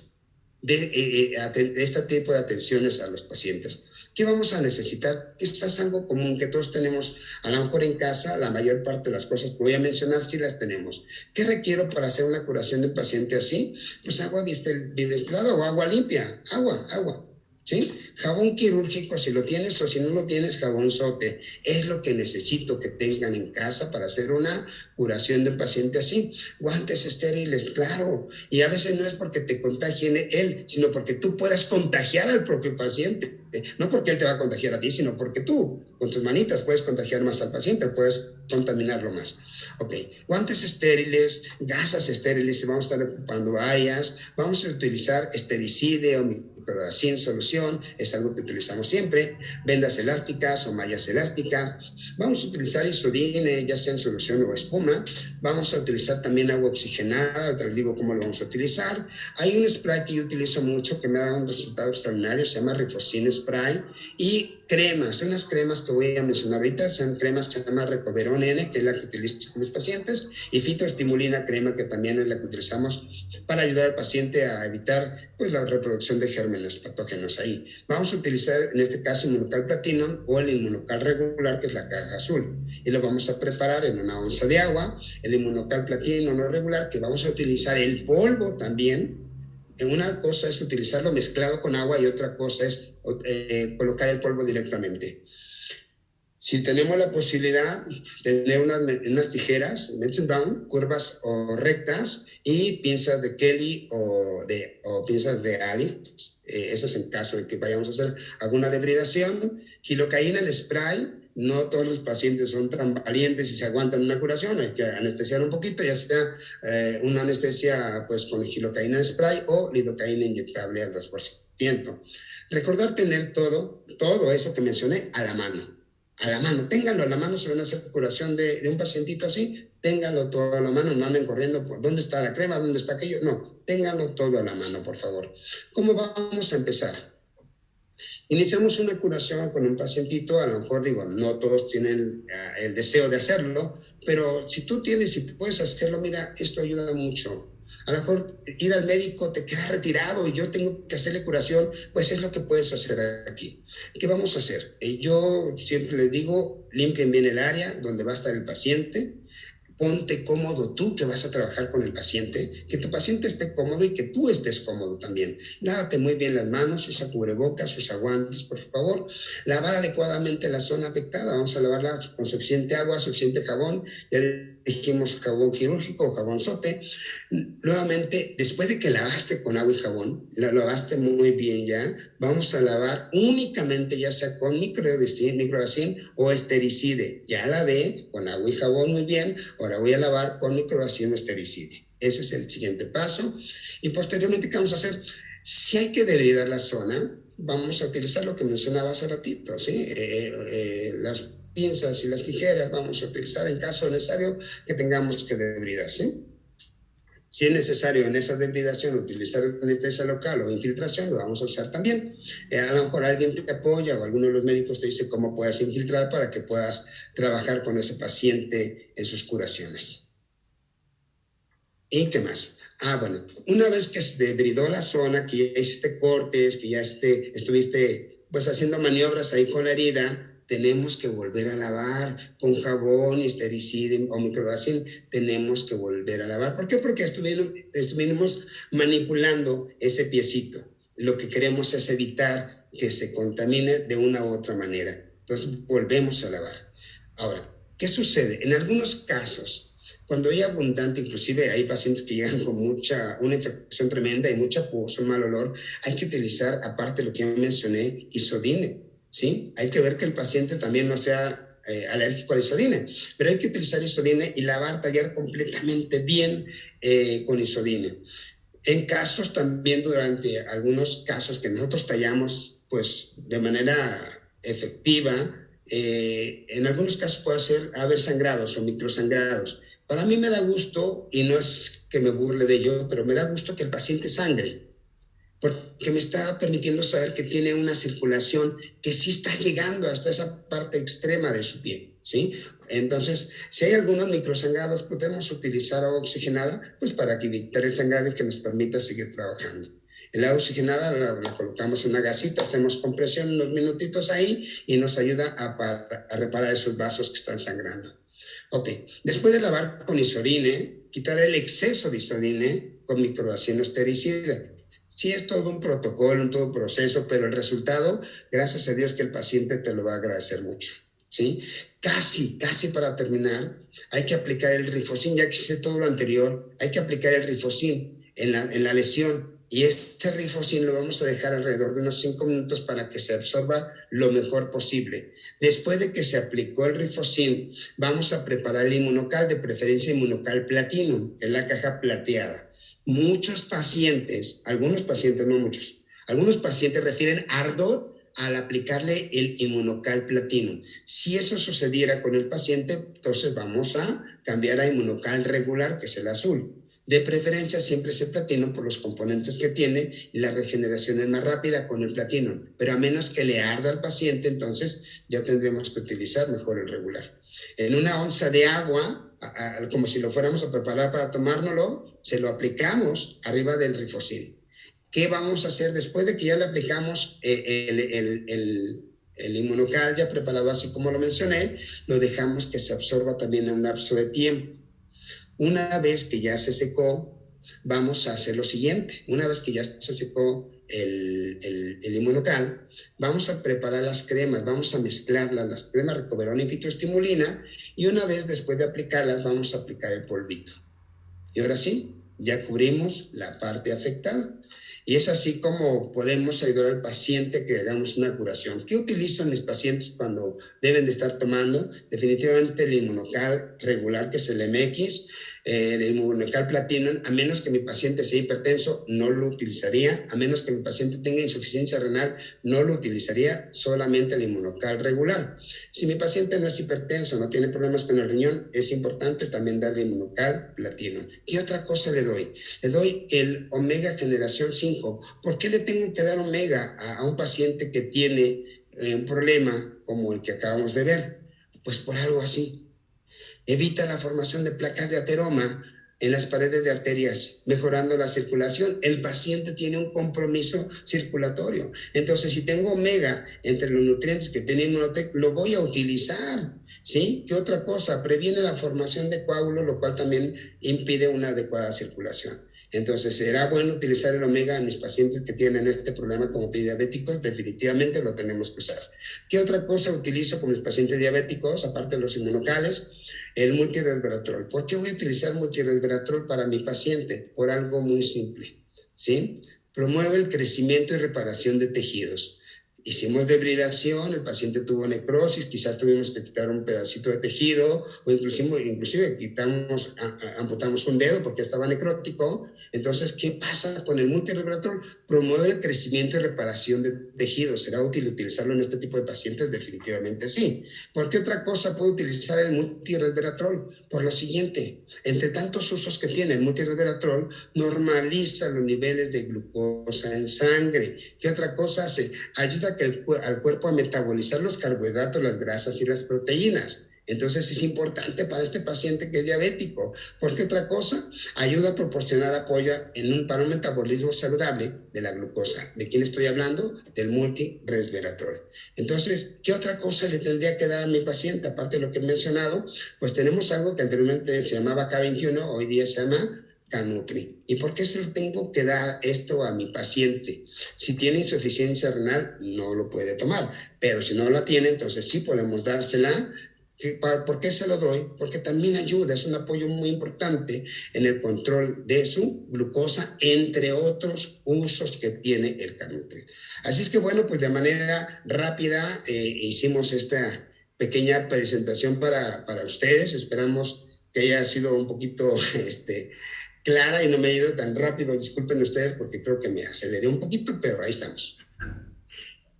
de este tipo de atenciones a los pacientes. ¿Qué vamos a necesitar? Quizás algo común que todos tenemos, a lo mejor en casa, la mayor parte de las cosas que voy a mencionar sí las tenemos. ¿Qué requiero para hacer una curación de un paciente así? Pues agua bidestilada o agua limpia, agua. ¿Sí? Jabón quirúrgico si lo tienes, o si no lo tienes, jabón sote. Es lo que necesito que tengan en casa para hacer una curación de un paciente así. Guantes estériles, claro. Y a veces no es porque te contagien él, sino porque tú puedas contagiar al propio paciente. No porque él te va a contagiar a ti, sino porque tú, con tus manitas, puedes contagiar más al paciente, puedes contaminarlo más. Ok, guantes estériles, gasas estériles, vamos a estar ocupando varias. Vamos a utilizar estericide o microdacin en solución, es algo que utilizamos siempre. Vendas elásticas o mallas elásticas. Vamos a utilizar isodine, ya sea en solución o espuma. Vamos a utilizar también agua oxigenada, te les digo cómo lo vamos a utilizar. Hay un spray que yo utilizo mucho que me da un resultado extraordinario, se llama Rifocin Spray. Y cremas, unas cremas que voy a mencionar ahorita, son cremas que se llama Recoverón N, que es la que utilizo con los pacientes, y fitoestimulina crema, que también es la que utilizamos para ayudar al paciente a evitar pues la reproducción de gérmenes patógenos ahí. Vamos a utilizar en este caso Inmunocal Platinum o el Inmunocal regular, que es la caja azul, y lo vamos a preparar en una onza de agua. El Inmunocal Platinum no regular, que vamos a utilizar el polvo también. Una cosa es utilizarlo mezclado con agua y otra cosa es colocar el polvo directamente. Si tenemos la posibilidad de tener unas tijeras, Metzen Brown, curvas o rectas, y pinzas de Kelly o pinzas de Alice, eso es en caso de que vayamos a hacer alguna debridación. Gilocaína en spray. No todos los pacientes son tan valientes y se aguantan una curación, hay que anestesiar un poquito, ya sea una anestesia pues con gilocaína en spray o lidocaína inyectable al 2%. Recordar tener todo eso que mencioné a la mano. Ténganlo a la mano si van a hacer curación de un pacientito así, ténganlo todo a la mano, no anden corriendo, ¿dónde está la crema? ¿Dónde está aquello? No, ténganlo todo a la mano, por favor. ¿Cómo vamos a empezar? Iniciamos una curación con un pacientito, a lo mejor digo, no todos tienen el deseo de hacerlo, pero si tú tienes y puedes hacerlo, mira, esto ayuda mucho. A lo mejor ir al médico te queda retirado y yo tengo que hacerle curación, pues es lo que puedes hacer aquí. ¿Qué vamos a hacer? Yo siempre les digo, limpien bien el área donde va a estar el paciente, ponte cómodo tú que vas a trabajar con el paciente, que tu paciente esté cómodo y que tú estés cómodo también. Lávate muy bien las manos, usa cubrebocas, usa guantes, por favor. Lavar adecuadamente la zona afectada, vamos a lavarla con suficiente agua, suficiente jabón, ya dijimos jabón quirúrgico o jabón sote. Nuevamente, después de que lavaste con agua y jabón, la lavaste muy bien ya, vamos a lavar únicamente ya sea con microdacin o estericide. Ya lavé con agua y jabón muy bien, ahora voy a lavar con microdacin o estericide. Ese es el siguiente paso. Y posteriormente, ¿qué vamos a hacer? Si hay que debridar la zona, vamos a utilizar lo que mencionaba hace ratito, ¿sí? Las pinzas y las tijeras vamos a utilizar en caso necesario que tengamos que debridar, ¿sí? Si es necesario en esa debridación utilizar anestesia local o infiltración, lo vamos a usar también. A lo mejor alguien te apoya o alguno de los médicos te dice cómo puedes infiltrar para que puedas trabajar con ese paciente en sus curaciones. ¿Y qué más? Bueno, una vez que se debridó la zona, que ya hiciste cortes, que ya estuviste pues haciendo maniobras ahí con la herida, tenemos que volver a lavar con jabón, estericida o microdacin, tenemos que volver a lavar. ¿Por qué? Porque estuvimos manipulando ese piecito. Lo que queremos es evitar que se contamine de una u otra manera. Entonces, volvemos a lavar. Ahora, ¿qué sucede? En algunos casos, cuando hay abundante, inclusive hay pacientes que llegan con una infección tremenda y mucha pus, un mal olor, hay que utilizar, aparte de lo que yo mencioné, isodine, ¿sí? Hay que ver que el paciente también no sea alérgico a la isodine, pero hay que utilizar isodine y lavar, tallar completamente bien con isodine. En casos también, durante algunos casos que nosotros tallamos pues de manera efectiva, en algunos casos puede haber sangrados o microsangrados. Para mí me da gusto, y no es que me burle de ello, pero me da gusto que el paciente sangre, porque me está permitiendo saber que tiene una circulación que sí está llegando hasta esa parte extrema de su piel, ¿sí? Entonces, si hay algunos microsangrados, podemos utilizar agua oxigenada, pues para evitar el sangrado y que nos permita seguir trabajando. El agua oxigenada la colocamos en una gasita, hacemos compresión unos minutitos ahí y nos ayuda a reparar esos vasos que están sangrando. Ok, después de lavar con isodine, quitar el exceso de isodine con microdacin o estericida. Sí, es todo un protocolo, todo un proceso, pero el resultado, gracias a Dios que el paciente te lo va a agradecer mucho, ¿sí? Casi para terminar, hay que aplicar el rifocin, ya que hice todo lo anterior, hay que aplicar el rifocin en la lesión, y este rifocin lo vamos a dejar alrededor de unos 5 minutos para que se absorba lo mejor posible. Después de que se aplicó el rifocin, vamos a preparar el inmunocal, de preferencia inmunocal platinum, en la caja plateada. Muchos pacientes, algunos pacientes, no muchos, algunos pacientes refieren ardor al aplicarle el inmunocal platinum. Si eso sucediera con el paciente, entonces vamos a cambiar a inmunocal regular, que es el azul. De preferencia siempre es el platino por los componentes que tiene y la regeneración es más rápida con el platino, pero a menos que le arda al paciente, entonces ya tendremos que utilizar mejor el regular. En una onza de agua, como si lo fuéramos a preparar para tomárnoslo, se lo aplicamos arriba del rifocin. ¿Qué vamos a hacer después de que ya le aplicamos el inmunocal ya preparado así como lo mencioné? Lo dejamos que se absorba también en un lapso de tiempo. Una vez que ya se secó, vamos a hacer lo siguiente. Una vez que ya se secó el inmunocal, vamos a preparar las cremas, vamos a mezclarlas, las cremas Recoverón y fitoestimulina, y una vez después de aplicarlas, vamos a aplicar el polvito. Y ahora sí, ya cubrimos la parte afectada. Y es así como podemos ayudar al paciente que hagamos una curación. ¿Qué utilizan mis pacientes cuando deben de estar tomando? Definitivamente el inmunocal regular, que es el MX, el inmunocal platinum, a menos que mi paciente sea hipertenso, no lo utilizaría. A menos que mi paciente tenga insuficiencia renal, no lo utilizaría, solamente el inmunocal regular. Si mi paciente no es hipertenso, no tiene problemas con el riñón, es importante también darle inmunocal platinum. ¿Qué otra cosa le doy? Le doy el omega generación 5. ¿Por qué le tengo que dar omega a un paciente que tiene un problema como el que acabamos de ver? Pues por algo así. Evita la formación de placas de ateroma en las paredes de arterias, mejorando la circulación. El paciente tiene un compromiso circulatorio. Entonces, si tengo omega entre los nutrientes que tiene Inmunotec, lo voy a utilizar. ¿Sí? ¿Qué otra cosa? Previene la formación de coágulos, lo cual también impide una adecuada circulación. Entonces, ¿será bueno utilizar el omega en mis pacientes que tienen este problema como diabéticos? Definitivamente lo tenemos que usar. ¿Qué otra cosa utilizo con mis pacientes diabéticos, aparte de los inmunocales? El multiresveratrol. ¿Por qué voy a utilizar multiresveratrol para mi paciente? Por algo muy simple, ¿sí? Promueve el crecimiento y reparación de tejidos. Hicimos debridación, el paciente tuvo necrosis, quizás tuvimos que quitar un pedacito de tejido o inclusive amputamos un dedo porque estaba necrótico. Entonces, ¿qué pasa con el multiresveratrol? Promueve el crecimiento y reparación de tejidos. ¿Será útil utilizarlo en este tipo de pacientes? Definitivamente sí. ¿Por qué otra cosa puedo utilizar el multiresveratrol? Por lo siguiente, entre tantos usos que tiene el multiresveratrol, normaliza los niveles de glucosa en sangre. ¿Qué otra cosa hace? Ayuda al cuerpo a metabolizar los carbohidratos, las grasas y las proteínas. Entonces es importante para este paciente que es diabético. ¿Por qué otra cosa? Ayuda a proporcionar apoyo para un metabolismo saludable de la glucosa. ¿De quién estoy hablando? Del multiresveratrol. Entonces, ¿qué otra cosa le tendría que dar a mi paciente? Aparte de lo que he mencionado, pues tenemos algo que anteriormente se llamaba K21, hoy día se llama Canutri. ¿Y por qué se lo tengo que dar esto a mi paciente? Si tiene insuficiencia renal, no lo puede tomar, pero si no la tiene, entonces sí podemos dársela. ¿Por qué se lo doy? Porque también ayuda, es un apoyo muy importante en el control de su glucosa, entre otros usos que tiene el Canutri. Así es que bueno, pues de manera rápida hicimos esta pequeña presentación para ustedes. Esperamos que haya sido un poquito clara y no me he ido tan rápido. Disculpen ustedes porque creo que me aceleré un poquito, pero ahí estamos.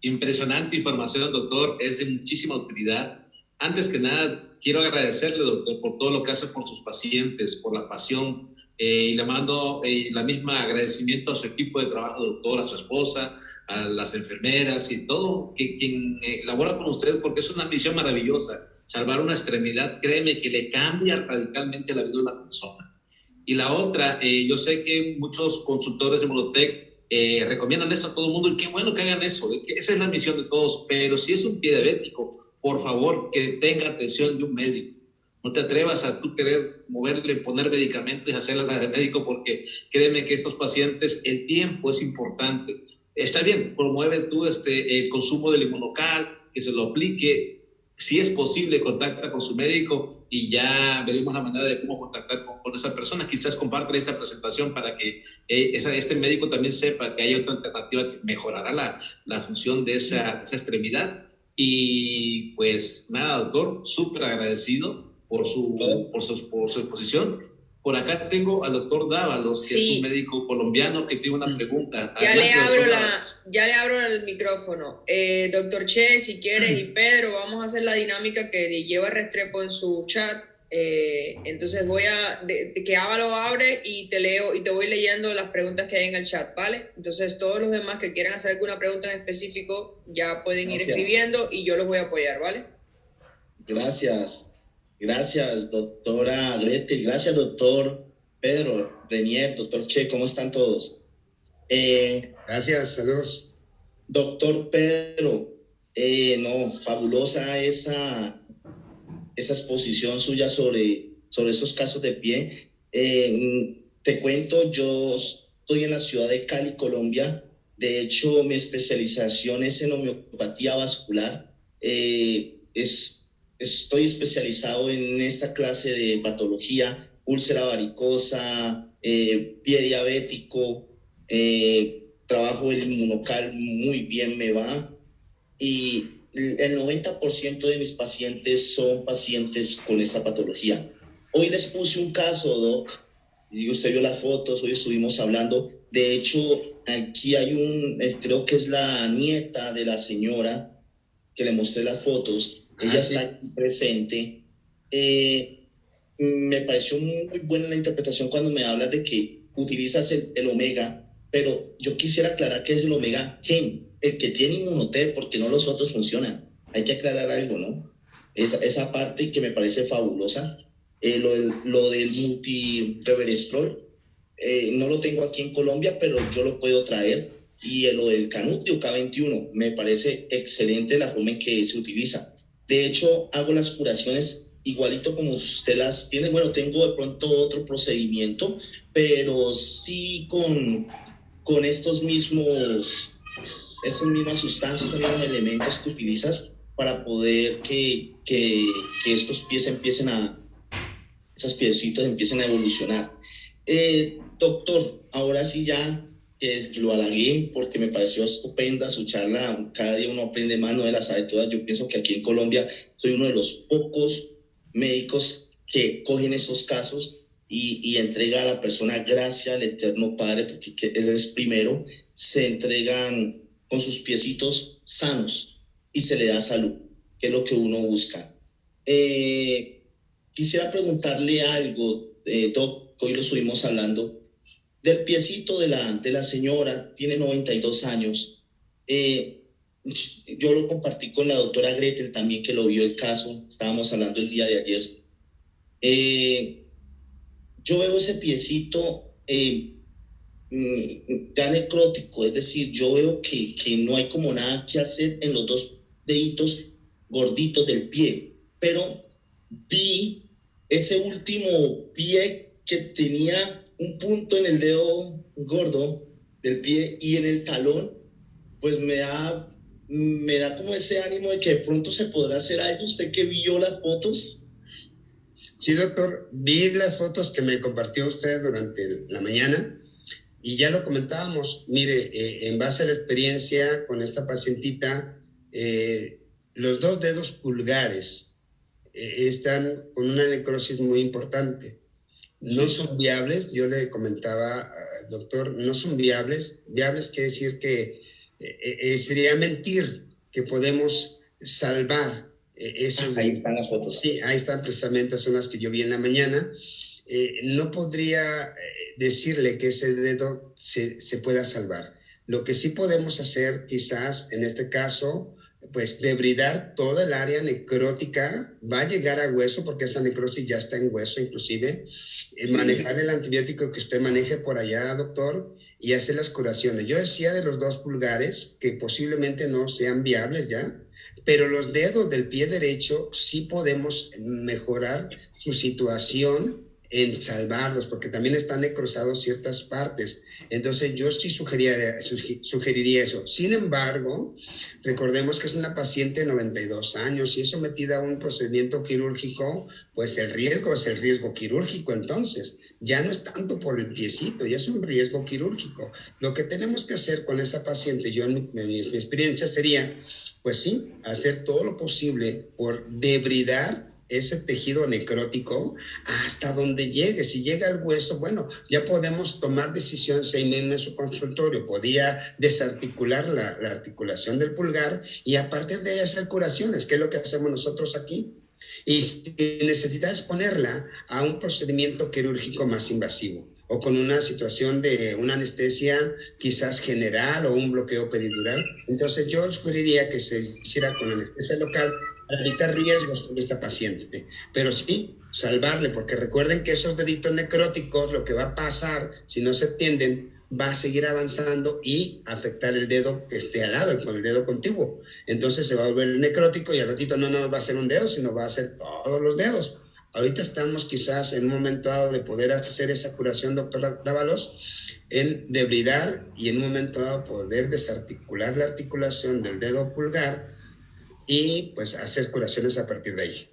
Impresionante información, doctor. Es de muchísima utilidad. Antes que nada, quiero agradecerle, doctor, por todo lo que hace por sus pacientes, por la pasión, y le mando la misma agradecimiento a su equipo de trabajo, doctor, a su esposa, a las enfermeras y todo quien labora con ustedes, porque es una misión maravillosa. Salvar una extremidad, créeme que le cambia radicalmente la vida de una persona. Y la otra, yo sé que muchos consultores de Inmunotec recomiendan esto a todo el mundo, y qué bueno que hagan eso, esa es la misión de todos, pero si es un pie diabético, por favor, que tenga atención de un médico. No te atrevas a tú querer moverle, poner medicamentos y hacerle la de médico, porque créeme que estos pacientes, el tiempo es importante. Está bien, promueve tú el consumo del inmunocal, que se lo aplique. Si es posible, contacta con su médico y ya veremos la manera de cómo contactar con esa persona. Quizás comparte esta presentación para que este médico también sepa que hay otra alternativa que mejorará la función de esa extremidad. Y pues nada, doctor, súper agradecido por su exposición. Por acá tengo al doctor Dávalos, que es un médico colombiano que tiene una pregunta. Ya le abro el micrófono. Doctor Che, si quieres, y Pedro, vamos a hacer la dinámica que lleva Restrepo en su chat. Entonces que Ava lo abre y te leo y te voy leyendo las preguntas que hay en el chat, ¿vale? Entonces todos los demás que quieran hacer alguna pregunta en específico ya pueden ir escribiendo y yo los voy a apoyar, ¿vale? Gracias, doctora Gretel, gracias, doctor Pedro, Renier, doctor Che, ¿cómo están todos? Gracias, saludos. Doctor Pedro, fabulosa esa exposición suya sobre esos casos de pie. Te cuento, yo estoy en la ciudad de Cali, Colombia. De hecho, mi especialización es en homeopatía vascular. Estoy especializado en esta clase de patología, úlcera varicosa, pie diabético, trabajo el inmunocal muy bien me va, y el 90% de mis pacientes son pacientes con esta patología. Hoy les puse un caso, doc, y usted vio las fotos, hoy estuvimos hablando. De hecho, aquí hay creo que es la nieta de la señora que le mostré las fotos. Ella está aquí presente. Me pareció muy buena la interpretación cuando me hablas de que utilizas el omega, pero yo quisiera aclarar qué es el omega gen, el que tiene Inmunotec, porque no los otros funcionan. Hay que aclarar algo, ¿no? Esa parte que me parece fabulosa. Lo del multireverestrol, no lo tengo aquí en Colombia, pero yo lo puedo traer. Y lo del Canutio K21, me parece excelente la forma en que se utiliza. De hecho, hago las curaciones igualito como usted las tiene. Bueno, tengo de pronto otro procedimiento, pero sí con estas mismas sustancias, estos mismos elementos que utilizas para poder que estos pies esas piecitas empiecen a evolucionar. Doctor, ahora sí ya que lo halagué porque me pareció estupenda su charla. Cada día uno aprende más, no de las sabe todas. Yo pienso que aquí en Colombia soy uno de los pocos médicos que cogen estos casos y entrega a la persona gracia al Eterno Padre, porque Él es primero, se entregan con sus piecitos sanos y se le da salud, que es lo que uno busca. Quisiera preguntarle algo, Doc, que hoy lo estuvimos hablando, del piecito de la señora, tiene 92 años. Yo lo compartí con la doctora Gretel también, que lo vio el caso, estábamos hablando el día de ayer. Yo veo ese piecito ya necrótico, es decir, yo veo que no hay como nada que hacer en los dos deditos gorditos del pie, pero vi ese último pie que tenía un punto en el dedo gordo del pie y en el talón, pues me da como ese ánimo de que de pronto se podrá hacer algo. ¿Usted que vio las fotos? Sí, doctor, vi las fotos que me compartió usted durante la mañana y ya lo comentábamos. Mire, en base a la experiencia con esta pacientita, los dos dedos pulgares están con una necrosis muy importante. No son viables, yo le comentaba, doctor, no son viables. Viables quiere decir que sería mentir que podemos salvar esos. Ahí están las fotos. Sí, ahí están precisamente, son las que yo vi en la mañana. No podría decirle que ese dedo se pueda salvar. Lo que sí podemos hacer, quizás en este caso, pues debridar toda el área necrótica, va a llegar a hueso porque esa necrosis ya está en hueso inclusive, sí. Manejar el antibiótico que usted maneje por allá, doctor, y hacer las curaciones. Yo decía de los 2 pulgares que posiblemente no sean viables ya, pero los dedos del pie derecho sí podemos mejorar su situación en salvarlos, porque también están necrosados ciertas partes. Entonces yo sí sugeriría eso. Sin embargo, recordemos que es una paciente de 92 años y es sometida a un procedimiento quirúrgico, pues el riesgo es el riesgo quirúrgico. Entonces ya no es tanto por el piecito, ya es un riesgo quirúrgico. Lo que tenemos que hacer con esta paciente, yo en mi experiencia sería, pues sí, hacer todo lo posible por debridar ese tejido necrótico hasta donde llegue. Si llega al hueso, bueno, ya podemos tomar decisiones ahí mismo en su consultorio. Podía desarticular la articulación del pulgar y a partir de ahí hacer curaciones, que es lo que hacemos nosotros aquí. Y si necesitas ponerla a un procedimiento quirúrgico más invasivo o con una situación de una anestesia quizás general o un bloqueo peridural, entonces yo sugeriría que se hiciera con anestesia local para evitar riesgos con esta paciente, pero sí salvarle, porque recuerden que esos deditos necróticos, lo que va a pasar si no se atienden, va a seguir avanzando y afectar el dedo que esté al lado, con el dedo contiguo. Entonces se va a volver necrótico y al ratito no va a ser un dedo, sino va a ser todos los dedos. Ahorita estamos quizás en un momento dado de poder hacer esa curación, doctora Dávalos, en debridar y en un momento dado poder desarticular la articulación del dedo pulgar y pues hacer curaciones a partir de ahí.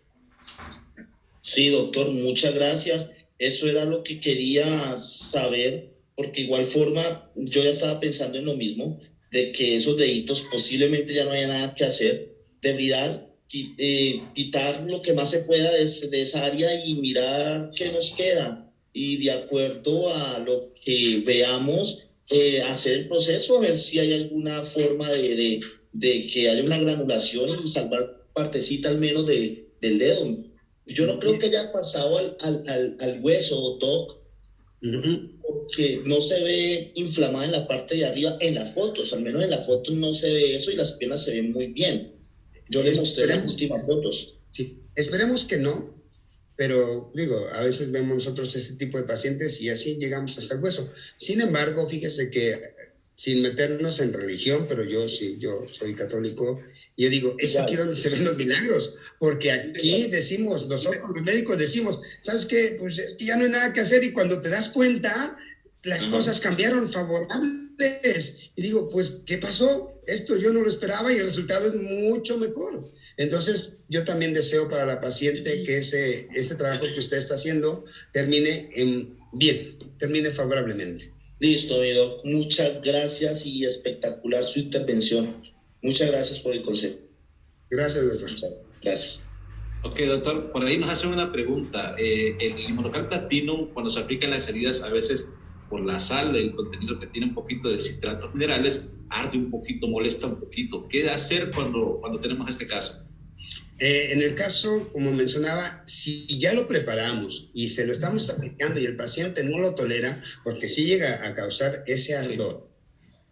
Sí, doctor, muchas gracias. Eso era lo que quería saber, porque igual forma yo ya estaba pensando en lo mismo, de que esos deditos posiblemente ya no haya nada que hacer, debridar, quitar lo que más se pueda de esa área y mirar qué nos queda. Y de acuerdo a lo que veamos, hacer el proceso, a ver si hay alguna forma de que haya una granulación y salvar partecita al menos del dedo. Yo no creo que haya pasado al hueso, Doc, porque no se ve inflamada en la parte de arriba en las fotos, al menos en las fotos no se ve eso y las piernas se ven muy bien. Yo les mostré las últimas fotos. Sí, esperemos que no, pero digo, a veces vemos nosotros este tipo de pacientes y así llegamos hasta el hueso. Sin embargo, fíjese que sin meternos en religión, pero yo soy católico, y yo digo, es aquí donde se ven los milagros, porque aquí decimos, nosotros los médicos decimos, ¿sabes qué? Pues es que ya no hay nada que hacer, y cuando te das cuenta, las cosas cambiaron favorables, y digo, pues, ¿qué pasó? Esto yo no lo esperaba y el resultado es mucho mejor. Entonces, yo también deseo para la paciente que este trabajo que usted está haciendo termine bien, termine favorablemente. Listo, mi doc. Muchas gracias y espectacular su intervención. Muchas gracias por el consejo. Gracias, doctor. Gracias. Ok, doctor, por ahí nos hacen una pregunta. El Inmunocal Platinum, cuando se aplica en las heridas, a veces por la sal, el contenido que tiene un poquito de citratos minerales, arde un poquito, molesta un poquito. ¿Qué hacer cuando tenemos este caso? En el caso, como mencionaba, si ya lo preparamos y se lo estamos aplicando y el paciente no lo tolera, porque sí llega a causar ese ardor,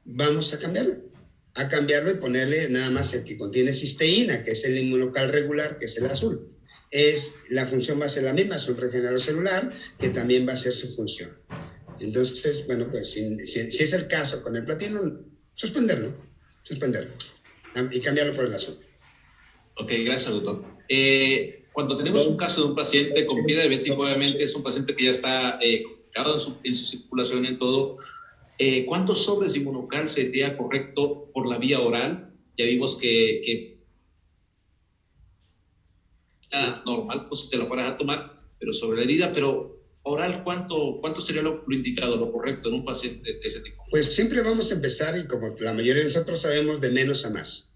vamos a cambiarlo y ponerle nada más el que contiene cisteína, que es el Inmunocal regular, que es el azul. La función va a ser la misma, es un regenerador celular que también va a ser su función. Entonces, bueno, pues si es el caso con el platino, suspenderlo y cambiarlo por el azul. Ok, gracias, doctor. Cuando tenemos un caso de un paciente con pie diabético, obviamente es un paciente que ya está complicado en su circulación y en todo. ¿Cuántos sobres de Inmunocal sería correcto por la vía oral? Ya vimos que normal, pues si te lo fueras a tomar, pero sobre la herida, pero oral, ¿cuánto sería lo indicado, lo correcto en un paciente de ese tipo? Pues siempre vamos a empezar, y como la mayoría de nosotros sabemos, de menos a más.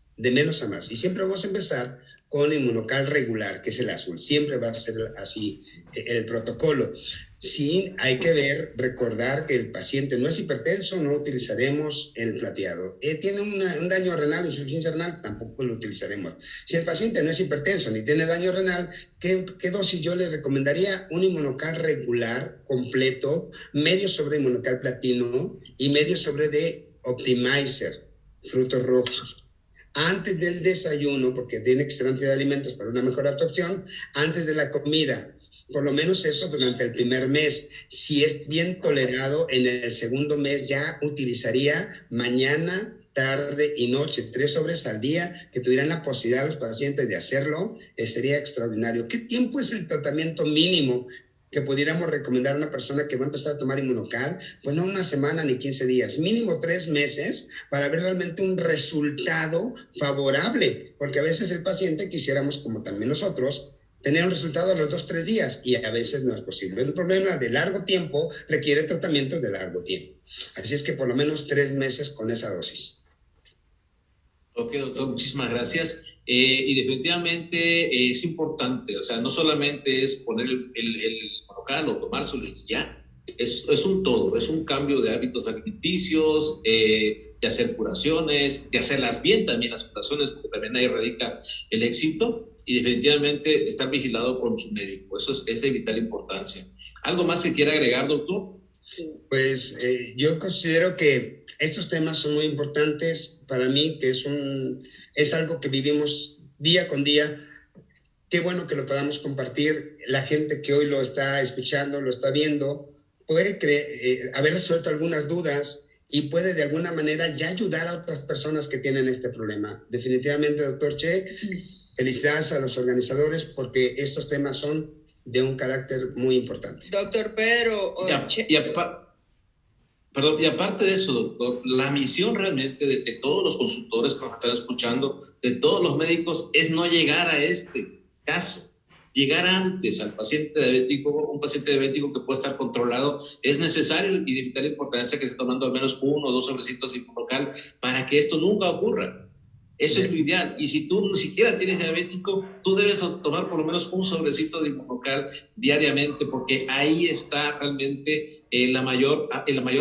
Y siempre vamos a empezar con Inmunocal regular, que es el azul. Siempre va a ser así el protocolo. Sí, hay que recordar que el paciente no es hipertenso, no utilizaremos el plateado. Tiene un daño renal, insuficiencia renal, tampoco lo utilizaremos. Si el paciente no es hipertenso ni tiene daño renal, ¿qué dosis yo le recomendaría? Un Inmunocal regular, completo, medio sobre Inmunocal platino y medio sobre de Optimizer, frutos rojos. Antes del desayuno, porque tiene excelente de alimentos para una mejor absorción, antes de la comida, por lo menos eso durante el primer mes. Si es bien tolerado, en el segundo mes ya utilizaría mañana, tarde y noche, 3 sobres al día, que tuvieran la posibilidad los pacientes de hacerlo, sería extraordinario. ¿Qué tiempo es el tratamiento mínimo que pudiéramos recomendar a una persona que va a empezar a tomar Inmunocal? Pues no una semana ni 15 días, mínimo 3 meses para ver realmente un resultado favorable, porque a veces el paciente quisiéramos, como también nosotros, tener un resultado a los 2-3 días y a veces no es posible. El problema de largo tiempo requiere tratamientos de largo tiempo. Así es que por lo menos 3 meses con esa dosis. Ok, doctor, muchísimas gracias. Y definitivamente es importante, o sea, no solamente es poner el Inmunocal o tomárselo y ya, es un todo, es un cambio de hábitos alimenticios, de hacer curaciones, de hacerlas bien también las curaciones, porque también ahí radica el éxito, y definitivamente estar vigilado con su médico, eso es de vital importancia. ¿Algo más que quiera agregar, doctor? Pues yo considero que estos temas son muy importantes para mí, que es algo que vivimos día con día. Qué bueno que lo podamos compartir. La gente que hoy lo está escuchando, lo está viendo, puede haber resuelto algunas dudas y puede de alguna manera ya ayudar a otras personas que tienen este problema. Definitivamente, doctor Che, felicidades a los organizadores porque estos temas son de un carácter muy importante. Doctor Pedro. Y aparte de eso, doctor, la misión realmente de todos los consultores que nos están escuchando, de todos los médicos, es no llegar a este caso, llegar antes al paciente diabético. Un paciente diabético que puede estar controlado, es necesario y de vital importancia que esté tomando al menos 1 o 2 sobrecitos de Inmunocal para que esto nunca ocurra. Eso es lo ideal. Y si tú ni siquiera tienes diabético, tú debes tomar por lo menos un sobrecito de Inmunocal diariamente, porque ahí está realmente el mayor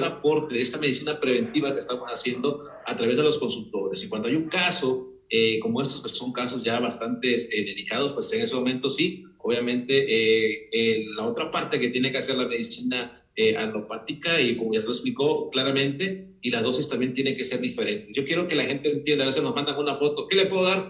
aporte de esta medicina preventiva que estamos haciendo a través de los consultores. Y cuando hay un caso como estos, que son casos ya bastante delicados, pues en ese momento sí, obviamente la otra parte que tiene que hacer la medicina alopática, y como ya lo explicó claramente, y las dosis también tienen que ser diferentes. Yo quiero que la gente entienda, a veces nos mandan una foto, ¿qué le puedo dar?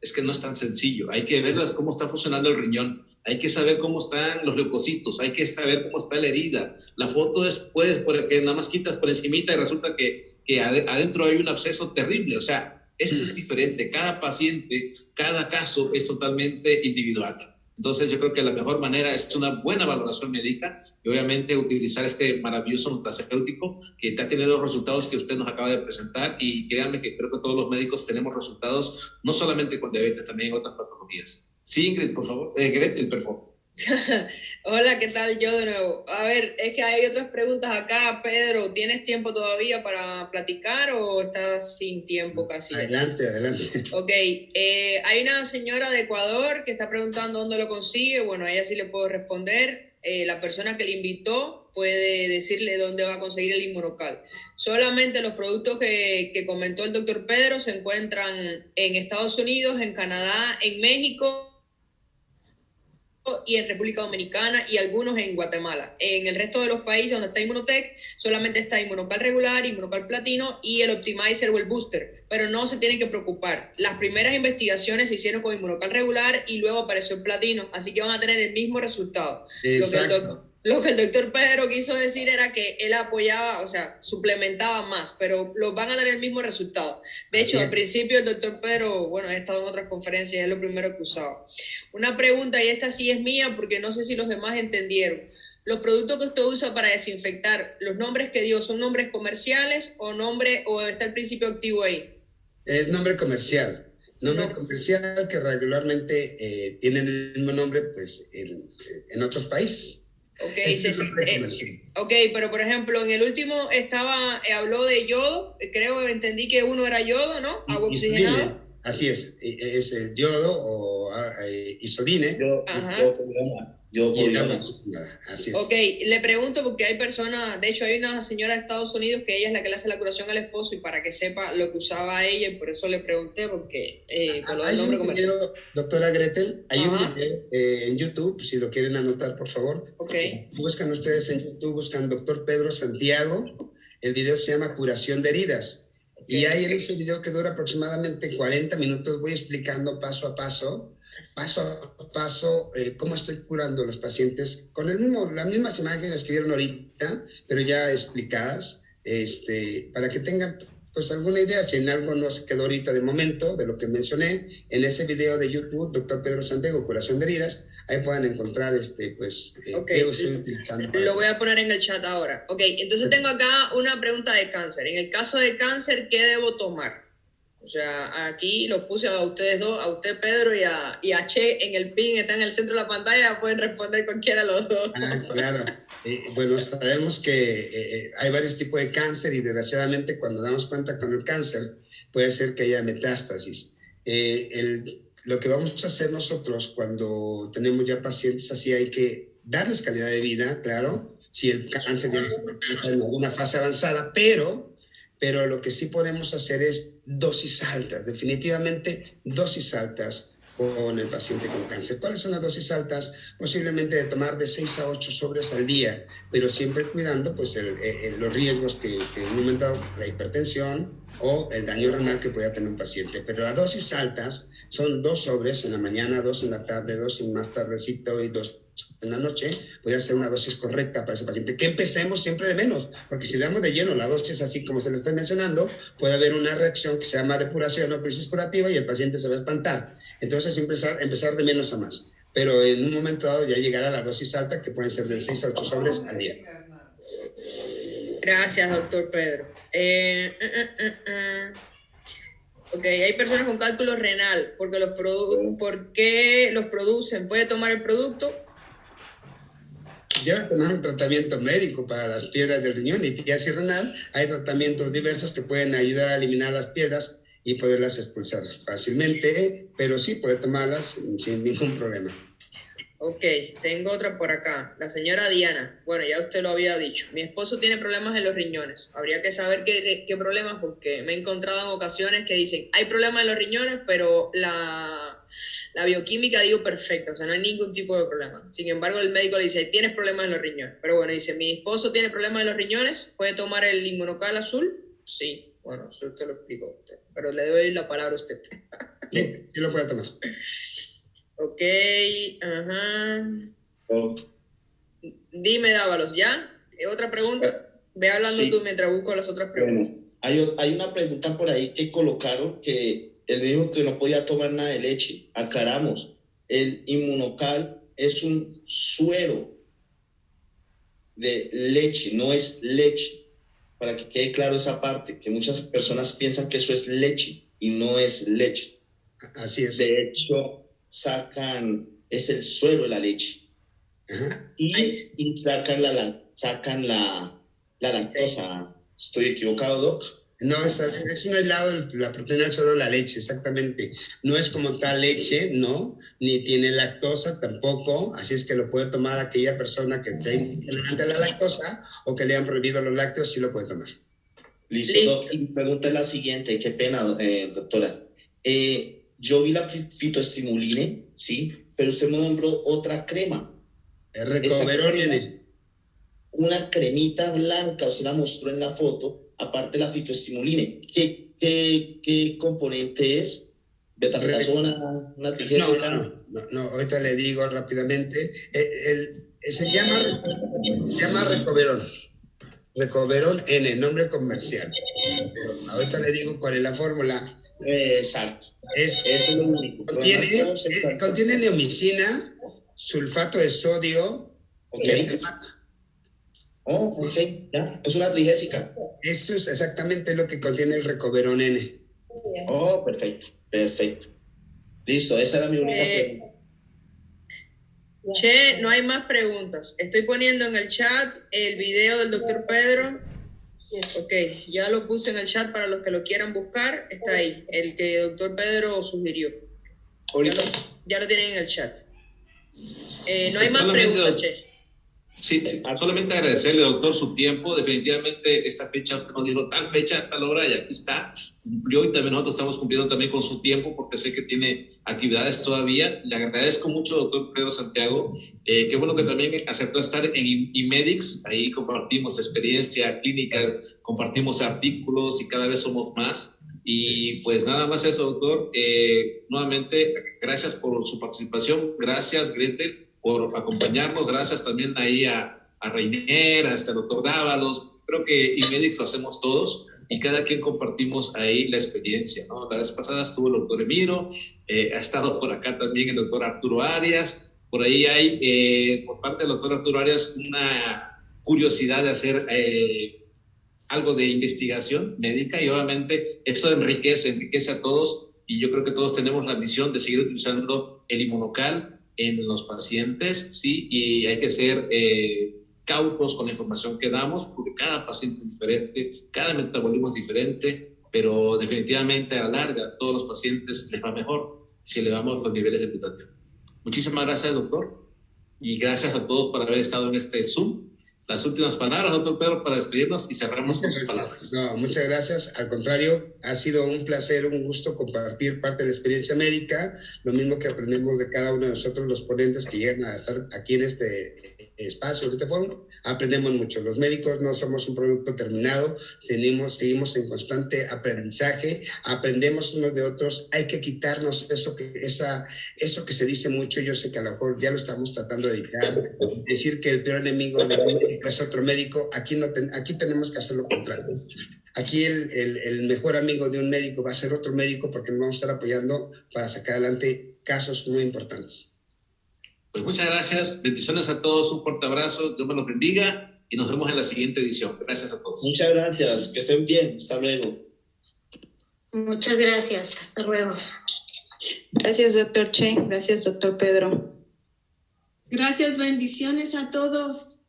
es que no es tan sencillo. Hay que ver cómo está funcionando el riñón, hay que saber cómo están los leucocitos, hay que saber cómo está la herida. La foto puedes, porque nada más quitas por encimita y resulta que adentro hay un absceso terrible. O sea, esto es diferente. Cada paciente, cada caso es totalmente individual. Entonces yo creo que la mejor manera es una buena valoración médica y obviamente utilizar este maravilloso nutracéutico que te ha tenido los resultados que usted nos acaba de presentar, y créanme que creo que todos los médicos tenemos resultados, no solamente con diabetes, también en otras patologías. Sí, Ingrid, por favor. Gretel, por favor. Hola, ¿qué tal? Yo de nuevo. A ver, es que hay otras preguntas acá. Pedro, ¿tienes tiempo todavía para platicar o estás sin tiempo casi? Adelante, adelante. Ok, hay una señora de Ecuador que está preguntando dónde lo consigue. Bueno, a ella sí le puedo responder. La persona que le invitó puede decirle dónde va a conseguir el Inmunocal. Solamente los productos que comentó el doctor Pedro se encuentran en Estados Unidos, en Canadá, en México y en República Dominicana, y algunos en Guatemala. En el resto de los países donde está Inmunotech solamente está Inmunocal regular, Inmunocal platino y el Optimizer o el Booster, pero no se tienen que preocupar. Las primeras investigaciones se hicieron con Inmunocal regular y luego apareció el platino, así que van a tener el mismo resultado. Exacto. Lo que el doctor Pedro quiso decir era que él apoyaba, o sea, suplementaba más, pero los van a dar el mismo resultado. De hecho, al principio el doctor Pedro, bueno, he estado en otras conferencias, es lo primero que usaba. Una pregunta, y esta sí es mía porque no sé si los demás entendieron. Los productos que usted usa para desinfectar, los nombres que dio, ¿son nombres comerciales o está el principio activo ahí? Es nombre comercial. Nombre comercial que regularmente tienen el mismo nombre pues, en otros países. Ok, pero por ejemplo, en el último habló de yodo, creo, entendí que uno era yodo, ¿no? Agua oxigenada. Así es el yodo o isodine. Así es. Ok, le pregunto porque hay personas, de hecho hay una señora de Estados Unidos que ella es la que le hace la curación al esposo, y para que sepa lo que usaba ella, y por eso le pregunté, porque por hay nombre un video, doctora Gretel, hay un video en YouTube, si lo quieren anotar por favor. Okay. Buscan ustedes en YouTube, buscan doctor Pedro Santiago, el video se llama Curación de Heridas. Y ahí en ese video, que dura aproximadamente 40 minutos, voy explicando paso a paso, cómo estoy curando a los pacientes con las mismas imágenes que vieron ahorita, pero ya explicadas, para que tengan pues alguna idea, si en algo no se quedó ahorita de momento, de lo que mencioné, en ese video de YouTube, doctor Pedro Santiago, Curación de Heridas, ahí pueden encontrar qué estoy utilizando. Lo voy a poner en el chat ahora. Ok, entonces tengo acá una pregunta de cáncer. En el caso de cáncer, ¿qué debo tomar? O sea, aquí los puse a ustedes dos, a usted Pedro y a Che en el pin, está en el centro de la pantalla, pueden responder cualquiera de los dos. Claro. Bueno, sabemos que hay varios tipos de cáncer y desgraciadamente cuando damos cuenta con el cáncer puede ser que haya metástasis. Lo que vamos a hacer nosotros cuando tenemos ya pacientes así, hay que darles calidad de vida, claro, si el cáncer ya está en alguna fase avanzada, pero lo que sí podemos hacer es dosis altas, definitivamente dosis altas con el paciente con cáncer. ¿Cuáles son las dosis altas? Posiblemente de tomar de 6 a 8 sobres al día, pero siempre cuidando pues, los riesgos que en un momento, la hipertensión o el daño renal que pueda tener un paciente. Pero las dosis altas son 2 sobres en la mañana, 2 en la tarde, 2 en más tardecito y 2 en la noche. Podría ser una dosis correcta para ese paciente. Que empecemos siempre de menos, porque si damos de lleno la dosis así como se le está mencionando, puede haber una reacción que se llama depuración o crisis curativa y el paciente se va a espantar. Entonces empezar de menos a más. Pero en un momento dado ya llegará a la dosis alta, que pueden ser de 6 a 8 sobres al día. Gracias, doctor Pedro. Ok, hay personas con cálculo renal, ¿por qué los producen? ¿Puede tomar el producto? Ya tomar un tratamiento médico para las piedras del riñón y litiasis renal. Hay tratamientos diversos que pueden ayudar a eliminar las piedras y poderlas expulsar fácilmente, pero sí puede tomarlas sin ningún problema. Ok, tengo otra por acá. La señora Diana. Bueno, ya usted lo había dicho. Mi esposo tiene problemas en los riñones. Habría que saber qué problemas, porque me he encontrado en ocasiones que dicen, hay problemas en los riñones, pero la bioquímica dio perfecta, o sea, no hay ningún tipo de problema. Sin embargo, el médico le dice, tienes problemas en los riñones. Pero bueno, dice, mi esposo tiene problemas en los riñones, ¿puede tomar el Inmunocal azul? Sí, bueno, eso usted lo explicó a usted, pero le doy la palabra a usted. Sí, lo puede tomar. Ok, ajá. Oh, Dime, Dávalos, ¿ya? ¿Otra pregunta? Ve hablando sí. tú mientras busco las otras preguntas. Bueno, hay una pregunta por ahí que colocaron que él me dijo que no podía tomar nada de leche. Aclaramos, el Inmunocal es un suero de leche, no es leche. Para que quede claro esa parte, que muchas personas piensan que eso es leche y no es leche. Así es. De hecho, es el suero de la leche. Ajá. Y sacan la lactosa. ¿Estoy equivocado, Doc? No, es un aislado de la proteína solo la leche, exactamente. No es como tal leche, no, ni tiene lactosa tampoco, así es que lo puede tomar aquella persona que esté intolerante a la lactosa o que le han prohibido los lácteos, sí lo puede tomar. Listo, Doc. Y mi pregunta es la siguiente, qué pena, doctora. Yo vi la fitoestimuline, ¿sí? Pero usted me nombró otra crema. Recoverol N. Una cremita blanca, usted la mostró en la foto, aparte de la fitoestimuline. ¿Qué componente es? ¿Betaperasona? ¿Una trigésica? No, ahorita le digo rápidamente. Se llama Recoverol. Recoverol N, nombre comercial. Pero ahorita le digo cuál es la fórmula. Exacto. Eso es lo único. Contiene neomicina, sulfato de sodio y acetato. Oh, ok, ya. Es una trigésica. Esto es exactamente lo que contiene el Recoverol N. Oh, perfecto. Listo, esa era mi única pregunta. Che, no hay más preguntas. Estoy poniendo en el chat el video del doctor Pedro. Ok, ya lo puse en el chat para los que lo quieran buscar. Está ahí, el que el doctor Pedro sugirió. Ya lo tienen en el chat. No hay más preguntas, Che. Sí, solamente agradecerle, doctor, su tiempo. Definitivamente esta fecha, usted nos dijo tal fecha, tal hora, y aquí está, cumplió, y también nosotros estamos cumpliendo también con su tiempo, porque sé que tiene actividades todavía. Le agradezco mucho, doctor Pedro Santiago. Qué bueno que también aceptó estar en IMEDIX, ahí compartimos experiencia clínica, compartimos artículos y cada vez somos más. Y pues nada más eso, doctor. Nuevamente, gracias por su participación. Gracias, Gretel, por acompañarnos. Gracias también ahí a Reiner, hasta el doctor Dávalos. Creo que IMEDIX lo hacemos todos y cada quien compartimos ahí la experiencia, ¿no? La vez pasada estuvo el doctor Emiro, ha estado por acá también el doctor Arturo Arias. Por ahí hay, por parte del doctor Arturo Arias, una curiosidad de hacer algo de investigación médica, y obviamente eso enriquece a todos, y yo creo que todos tenemos la misión de seguir utilizando el Inmunocal en los pacientes, sí, y hay que ser cautos con la información que damos, porque cada paciente es diferente, cada metabolismo es diferente, pero definitivamente a la larga a todos los pacientes les va mejor si elevamos los niveles de glutatión. Muchísimas gracias, doctor, y gracias a todos por haber estado en este Zoom. Las últimas palabras, doctor Pedro, para despedirnos y cerramos con sus palabras. No, muchas gracias. Al contrario, ha sido un placer, un gusto compartir parte de la experiencia médica, lo mismo que aprendemos de cada uno de nosotros, los ponentes que llegan a estar aquí en este espacio, en este foro. Aprendemos mucho. Los médicos no somos un producto terminado, seguimos en constante aprendizaje, aprendemos unos de otros. Hay que quitarnos eso que se dice mucho. Yo sé que a lo mejor ya lo estamos tratando de evitar, decir que el peor enemigo de un médico es otro médico. Aquí tenemos que hacer lo contrario. Aquí el mejor amigo de un médico va a ser otro médico, porque nos vamos a estar apoyando para sacar adelante casos muy importantes. Pues muchas gracias, bendiciones a todos, un fuerte abrazo, Dios me los bendiga y nos vemos en la siguiente edición. Gracias a todos. Muchas gracias, que estén bien, hasta luego. Muchas gracias, hasta luego. Gracias, doctor Che, gracias, doctor Pedro. Gracias, bendiciones a todos.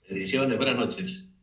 Bendiciones, buenas noches.